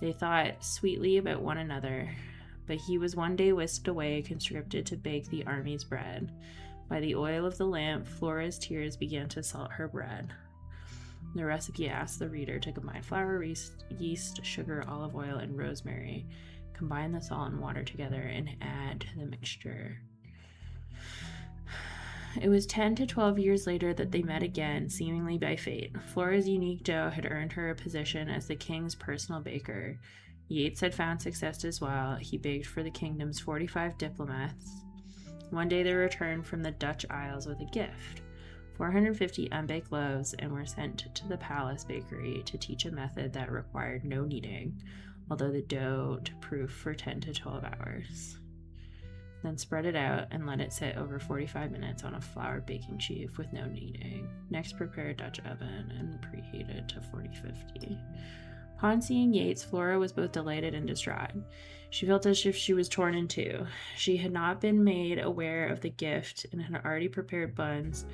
They thought sweetly about one another, but he was one day whisked away, conscripted to bake the army's bread. By the oil of the lamp, Flora's tears began to salt her bread. The recipe asked the reader to combine flour, yeast, sugar, olive oil, and rosemary. Combine the salt and water together and add to the mixture. It was 10 to 12 years later that they met again, seemingly by fate. Flora's unique dough had earned her a position as the king's personal baker. Yates had found success as well. He baked for the kingdom's 45 diplomats. One day they returned from the Dutch Isles with a gift, 450 unbaked loaves, and were sent to the palace bakery to teach a method that required no kneading, although the dough to proof for 10 to 12 hours. Then spread it out and let it sit over 45 minutes on a floured baking sheet with no kneading. Next, prepare a Dutch oven and preheat it to 450. Upon seeing Yates, Flora was both delighted and distraught. She felt as if she was torn in two. She had not been made aware of the gift and had already prepared buns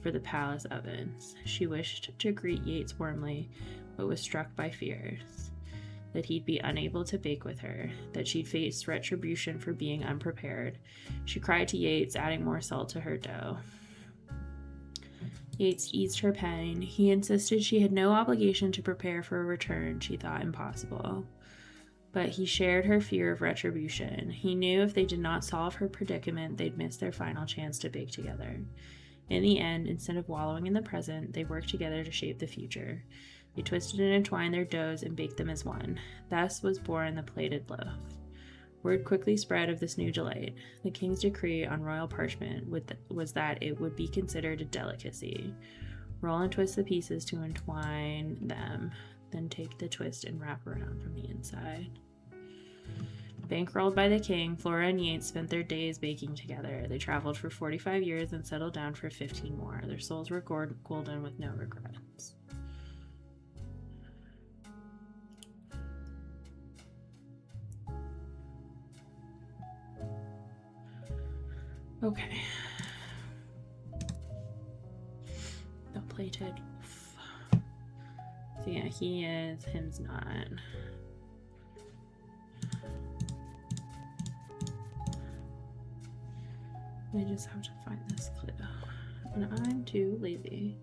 for the palace ovens. She wished to greet Yates warmly, but was struck by fears that he'd be unable to bake with her, that she'd face retribution for being unprepared. She cried to Yates, adding more salt to her dough. Yates eased her pain. He insisted she had no obligation to prepare for a return she thought impossible. But he shared her fear of retribution. He knew if they did not solve her predicament, they'd miss their final chance to bake together. In the end, instead of wallowing in the present, they worked together to shape the future. They twisted and entwined their doughs and baked them as one. Thus was born the plated loaf. Word quickly spread of this new delight. The king's decree on royal parchment was that it would be considered a delicacy. Roll and twist the pieces to entwine them, then take the twist and wrap around from the inside. Bankrolled by the king, Flora and Yates spent their days baking together. They traveled for 45 years and settled down for 15 more. Their souls were golden with no regrets. Okay. The plated loaf. So yeah, he is, him's not. I just have to find this clue. And I'm too lazy.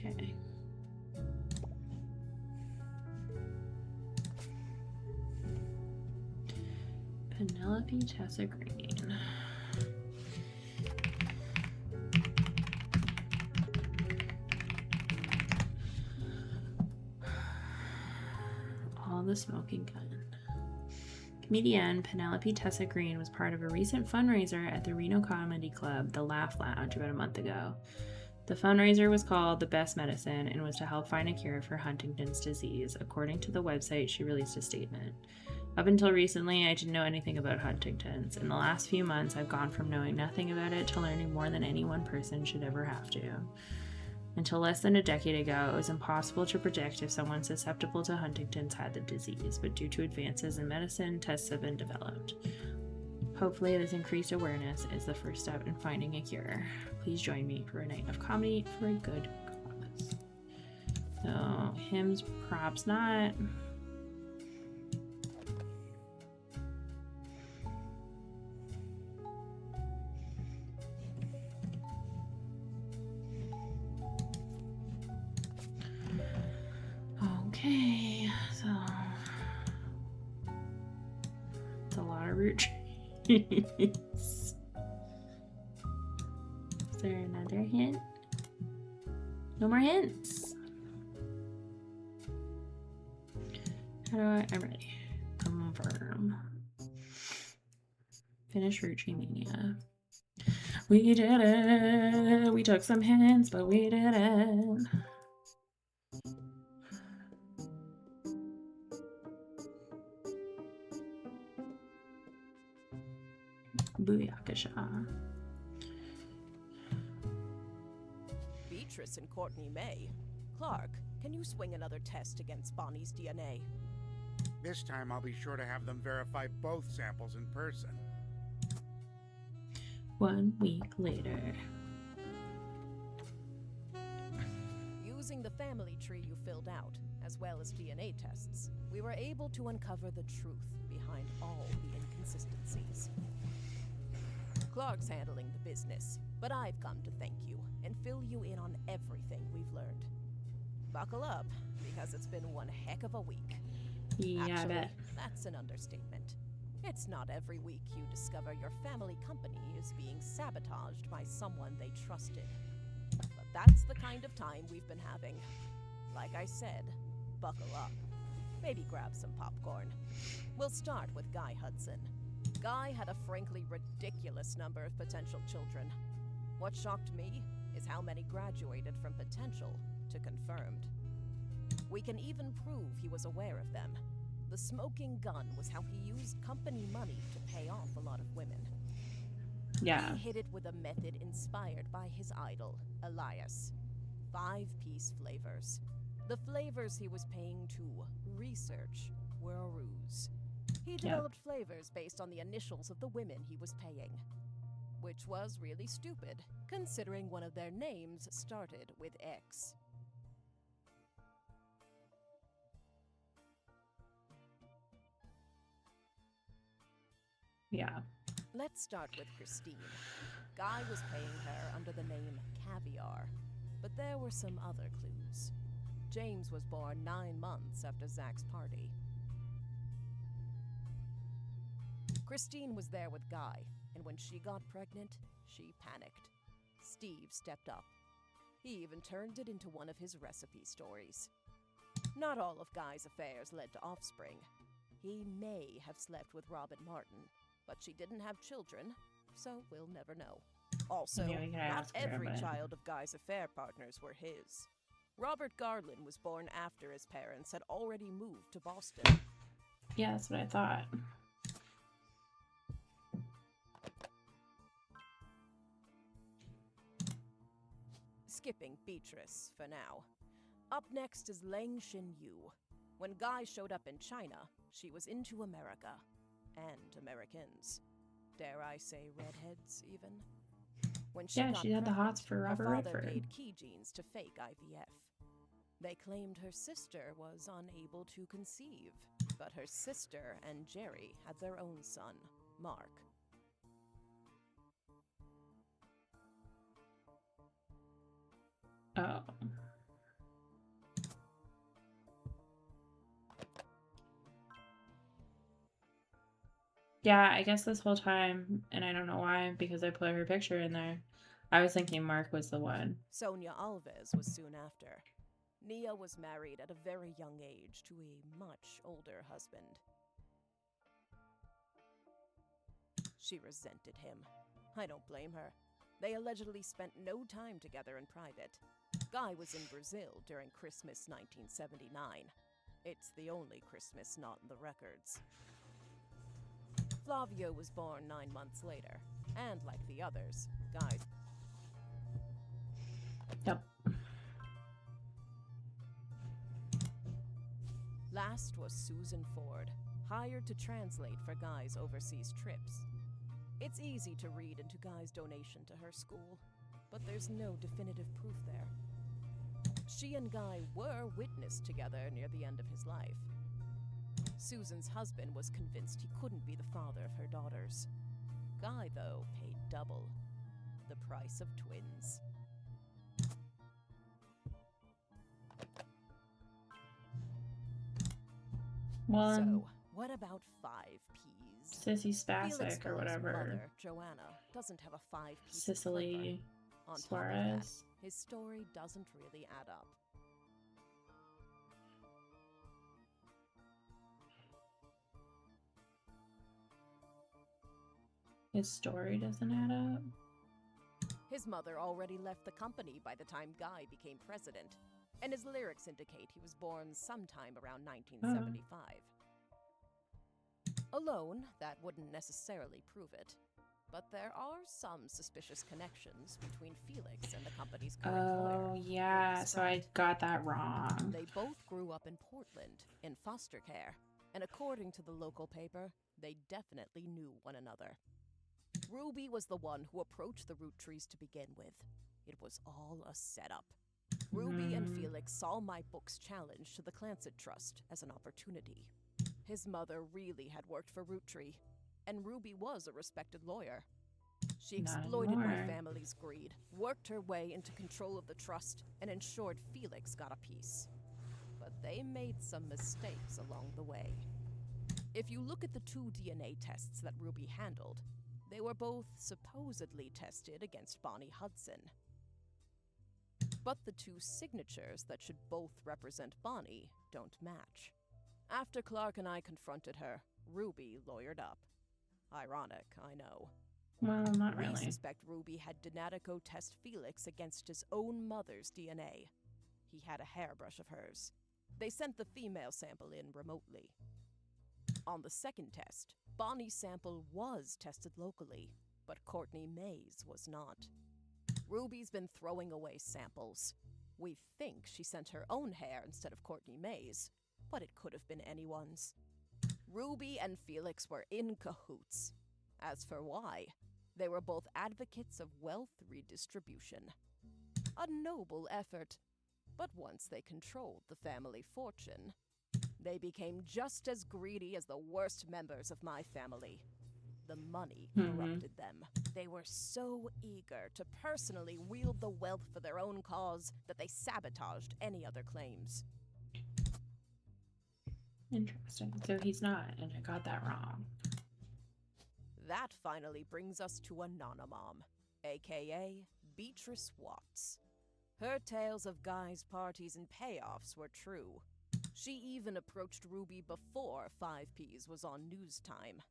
Okay. Penelope Tessa Green. All the smoking gun. Comedian Penelope Tessa Green was part of a recent fundraiser at the Reno Comedy Club, the Laugh Lounge, about a month ago. The fundraiser was called The Best Medicine and was to help find a cure for Huntington's disease. According to the website, she released a statement. Up until recently, I didn't know anything about Huntington's. In the last few months, I've gone from knowing nothing about it to learning more than any one person should ever have to. Until less than a decade ago, it was impossible to predict if someone susceptible to Huntington's had the disease, but due to advances in medicine, tests have been developed. Hopefully, this increased awareness is the first step in finding a cure. Please join me for a night of comedy for a good cause. So, hymns, props not. Okay, so it's a lot of root trees. Is there another hint? No more hints. How do I'm ready. Confirm. Finish Roottreemania. We did it. We took some hints, but we did it. Booyakasha. Beatrice and Courtney May. Clark, can you swing another test against Bonnie's DNA? This time I'll be sure to have them verify both samples in person. 1 week later. Using the family tree you filled out, as well as DNA tests, we were able to uncover the truth behind all the inconsistencies. Clark's handling the business, but I've come to thank you and fill you in on everything we've learned. Buckle up, because it's been one heck of a week. Yeah, Actually, I bet. that's an understatement. It's not every week you discover your family company is being sabotaged by someone they trusted. But that's the kind of time we've been having. Like I said, buckle up. Maybe grab some popcorn. We'll start with Guy Hudson. Guy had a frankly ridiculous number of potential children. What shocked me is how many graduated from potential to confirmed. We can even prove he was aware of them. The smoking gun was how he used company money to pay off a lot of women. Yeah. He hit it with a method inspired by his idol, Elias. 5-piece flavors. The flavors he was paying to research were a ruse. He developed flavors based on the initials of the women he was paying. Which was really stupid, considering one of their names started with X. Yeah. Let's start with Christine. Guy was paying her under the name Caviar, but there were some other clues. James was born 9 months after Zach's party. Christine was there with Guy, and when she got pregnant, she panicked. Steve stepped up. He even turned it into one of his recipe stories. Not all of Guy's affairs led to offspring. He may have slept with Robin Martin, but she didn't have children, so we'll never know. Also, not every child of Guy's affair partners were his. Robert Garland was born after his parents had already moved to Boston. Yeah, that's what I thought. Skipping Beatrice for now. Up next is Lang Xin-yu. When Guy showed up in China, she was into America. And Americans. Dare I say redheads, even? When she got she had the hots for Robert her father Redford. paid key genes to fake IVF. They claimed her sister was unable to conceive, but her sister and Jerry had their own son, Mark. Oh. Yeah, I guess this whole time, and I don't know why, because I put her picture in there, I was thinking Mark was the one. Sonia Alves was soon after. Nia was married at a very young age to a much older husband. She resented him. I don't blame her. They allegedly spent no time together in private. Guy was in Brazil during Christmas 1979. It's the only Christmas not in the records. Flavio was born 9 months later, and like the others, Guy. Yep. Last was Susan Ford, hired to translate for Guy's overseas trips. It's easy to read into Guy's donation to her school, but there's no definitive proof there. She and Guy were witnessed together near the end of his life. Susan's husband was convinced he couldn't be the father of her daughters. Guy, though, paid double. The price of twins. Well, so, what about 5 Ps? Sissy Felix Spacek or Fell's whatever. mother, Joanna, doesn't have a 5-piece Cicely On top of that, Suarez. his story doesn't really add up. His story doesn't add up. His mother already left the company by the time Guy became president, and his lyrics indicate he was born sometime around 1975. Alone, that wouldn't necessarily prove it, but there are some suspicious connections between Felix and the company's current lawyer. Oh, yeah, so I got that wrong. They both grew up in Portland, in foster care, and according to the local paper, they definitely knew one another. Ruby was the one who approached the Roottrees to begin with. It was all a setup. Ruby and Felix saw my book's challenge to the Clancet Trust as an opportunity. His mother really had worked for Roottree, and Ruby was a respected lawyer. She exploited my family's greed, worked her way into control of the trust, and ensured Felix got a piece. But they made some mistakes along the way. If you look at the 2 DNA tests that Ruby handled, they were both supposedly tested against Bonnie Hudson. But the 2 signatures that should both represent Bonnie don't match. After Clark and I confronted her, Ruby lawyered up. Ironic, I know. Well, not really. We suspect Ruby had Donatico test Felix against his own mother's DNA. He had a hairbrush of hers. They sent the female sample in remotely. On the second test, Bonnie's sample was tested locally, but Courtney May's was not. Ruby's been throwing away samples. We think she sent her own hair instead of Courtney May's, but it could have been anyone's. Ruby and Felix were in cahoots. As for why, they were both advocates of wealth redistribution. A noble effort, but once they controlled the family fortune, they became just as greedy as the worst members of my family. The money corrupted them. They were so eager to personally wield the wealth for their own cause that they sabotaged any other claims. Interesting. So he's not, and I got that wrong. That finally brings us to Anonymom, aka Beatrice Watts. Her tales of Guy's parties and payoffs were true. She even approached Ruby before 5Ps was on news time.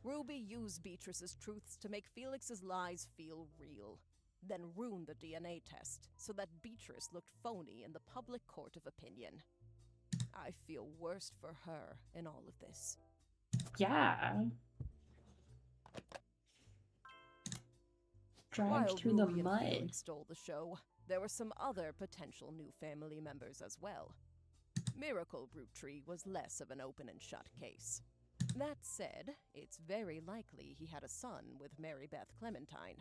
Ruby used Beatrice's truths to make Felix's lies feel real, then ruin the DNA test so that Beatrice looked phony in the public court of opinion. I feel worst for her in all of this. Yeah. Dragged through the Ruby mud. And Felix stole the show, there were some other potential new family members as well. Miracle Roottrie was less of an open and shut case. That said, it's very likely he had a son with Mary Beth Clementine.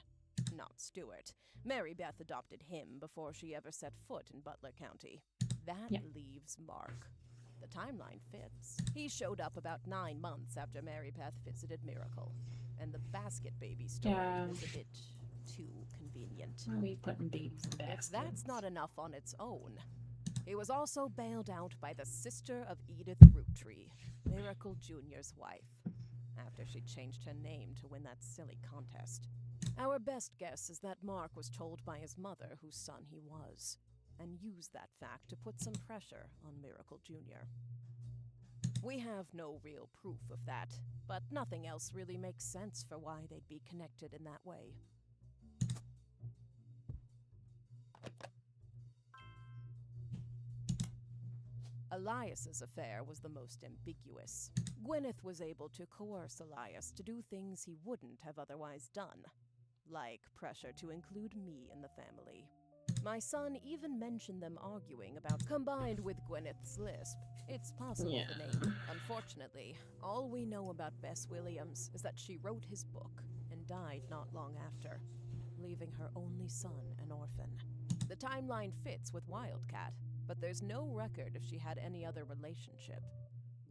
Not Stuart. Mary Beth adopted him before she ever set foot in Butler County. That leaves Mark. The timeline fits. He showed up about 9 months after Mary Beth visited Miracle, and the basket baby story is a bit too convenient. Why are we putting babies in baskets? If that's not enough on its own, he was also bailed out by the sister of Edith Roottree, Miracle Jr.'s wife. after she changed her name to win that silly contest. Our best guess is that Mark was told by his mother whose son he was, and used that fact to put some pressure on Miracle Jr. We have no real proof of that, but nothing else really makes sense for why they'd be connected in that way. Elias's affair was the most ambiguous. Gwyneth was able to coerce Elias to do things he wouldn't have otherwise done, like pressure to include me in the family. My son even mentioned them arguing about combined with Gwyneth's lisp. It's possible the name. Unfortunately, all we know about Bess Williams is that she wrote his book and died not long after, leaving her only son an orphan. The timeline fits with Wildcat, but there's no record if she had any other relationship.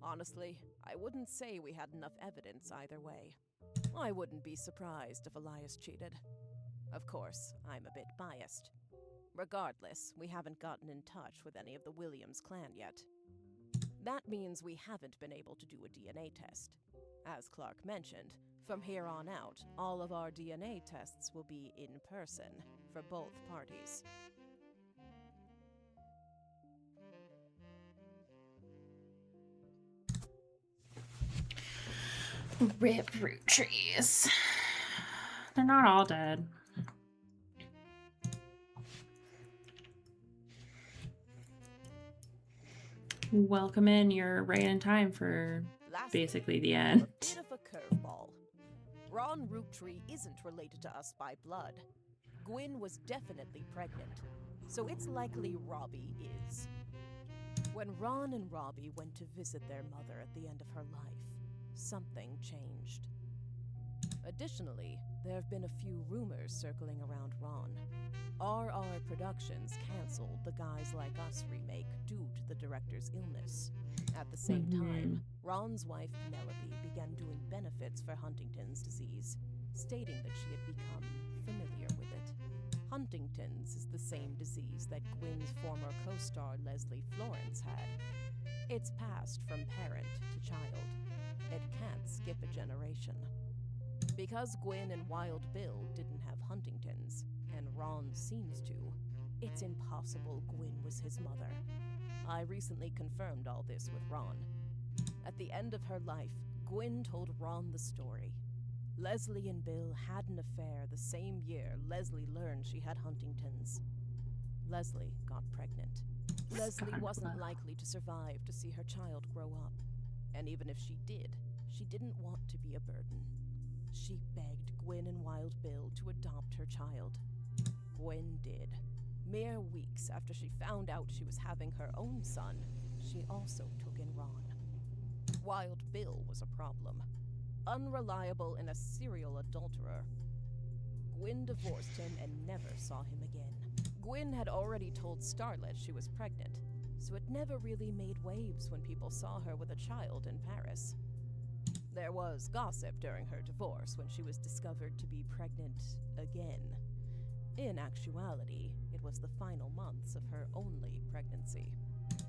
Honestly, I wouldn't say we had enough evidence either way. I wouldn't be surprised if Elias cheated. Of course, I'm a bit biased. Regardless, we haven't gotten in touch with any of the Williams clan yet. That means we haven't been able to do a DNA test. As Clark mentioned, from here on out, all of our DNA tests will be in person for both parties. Rip Roottrees. They're not all dead. Welcome in. You're right in time for basically the end. A bit of a curveball. Ron Roottree isn't related to us by blood. Gwyn was definitely pregnant, so it's likely Robbie is. When Ron and Robbie went to visit their mother at the end of her life, something changed. Additionally, there have been a few rumors circling around Ron. RR Productions canceled the Guys Like Us remake due to the director's illness. At the same time, Ron's wife Penelope began doing benefits for Huntington's disease, stating that she had become familiar with it. Huntington's is the same disease that Gwyn's former co-star Leslie Florence had. It's passed from parent to child. It can't skip a generation. Because Gwyn and Wild Bill didn't have Huntington's, and Ron seems to, it's impossible Gwyn was his mother. I recently confirmed all this with Ron. At the end of her life, Gwyn told Ron the story. Leslie and Bill had an affair the same year Leslie learned she had Huntington's. Leslie got pregnant. Leslie wasn't likely to survive to see her child grow up. And even if she did, she didn't want to be a burden. She begged Gwyn and Wild Bill to adopt her child. Gwyn did. Mere weeks after she found out she was having her own son, she also took in Ron. Wild Bill was a problem. Unreliable and a serial adulterer. Gwyn divorced him and never saw him again. Gwyn had already told Starlet she was pregnant, so it never really made waves when people saw her with a child in Paris. There was gossip during her divorce when she was discovered to be pregnant again. In actuality, it was the final months of her only pregnancy.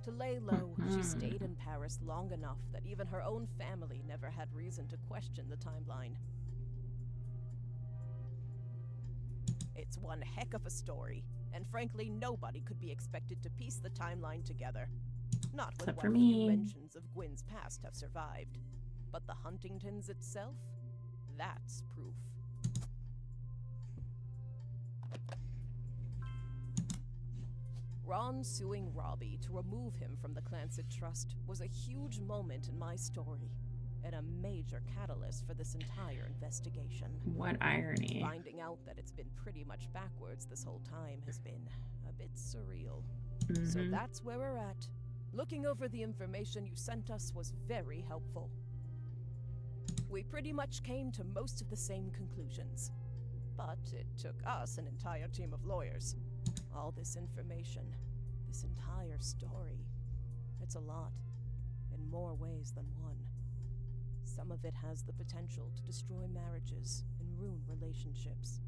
To lay low, she stayed in Paris long enough that even her own family never had reason to question the timeline. It's one heck of a story, and frankly, nobody could be expected to piece the timeline together. Not with what few mentions of Gwyn's past have survived. But the Huntingtons itself? That's proof. Ron suing Robbie to remove him from the Clancid Trust was a huge moment in my story, and a major catalyst for this entire investigation. What irony. Finding out that it's been pretty much backwards this whole time has been a bit surreal. So that's where we're at. Looking over the information you sent us was very helpful. We pretty much came to most of the same conclusions. But it took us an entire team of lawyers. All this information, this entire story. It's a lot, in more ways than one. Some of it has the potential to destroy marriages and ruin relationships.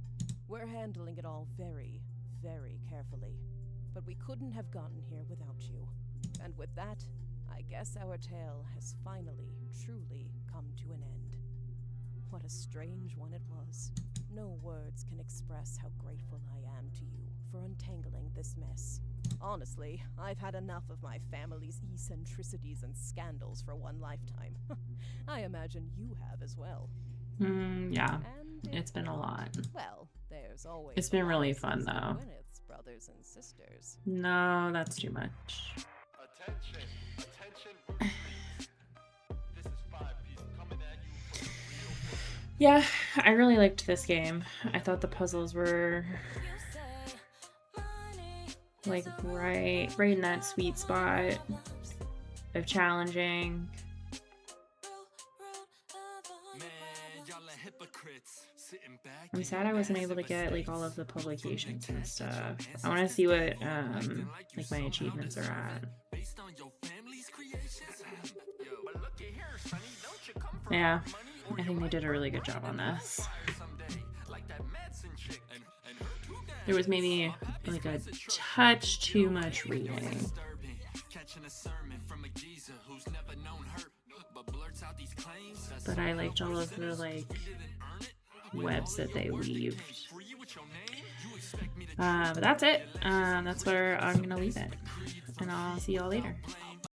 We're handling it all very, very carefully. But we couldn't have gotten here without you. And with that, I guess our tale has finally, truly come to an end. what a strange one it was. No words can express how grateful I am to you for untangling this mess. Honestly, I've had enough of my family's eccentricities and scandals for one lifetime. I imagine you have as well. Yeah, And it's been a lot. Well, there's always. It's been really fun, though. Gwyneth's brothers and sisters. No, that's too much. Attention, attention, Roottrees. This is 5-piece coming at you from the real world. Yeah, I really liked this game. I thought the puzzles were like right in that sweet spot of challenging. I'm sad I wasn't able to get like all of the publications and stuff. I want to see what like my achievements are at. Yeah, I think they did a really good job on this. There was maybe like a touch too much reading. But I liked all of the like webs that they weaved. But that's it. That's where I'm gonna leave it. And I'll see y'all later.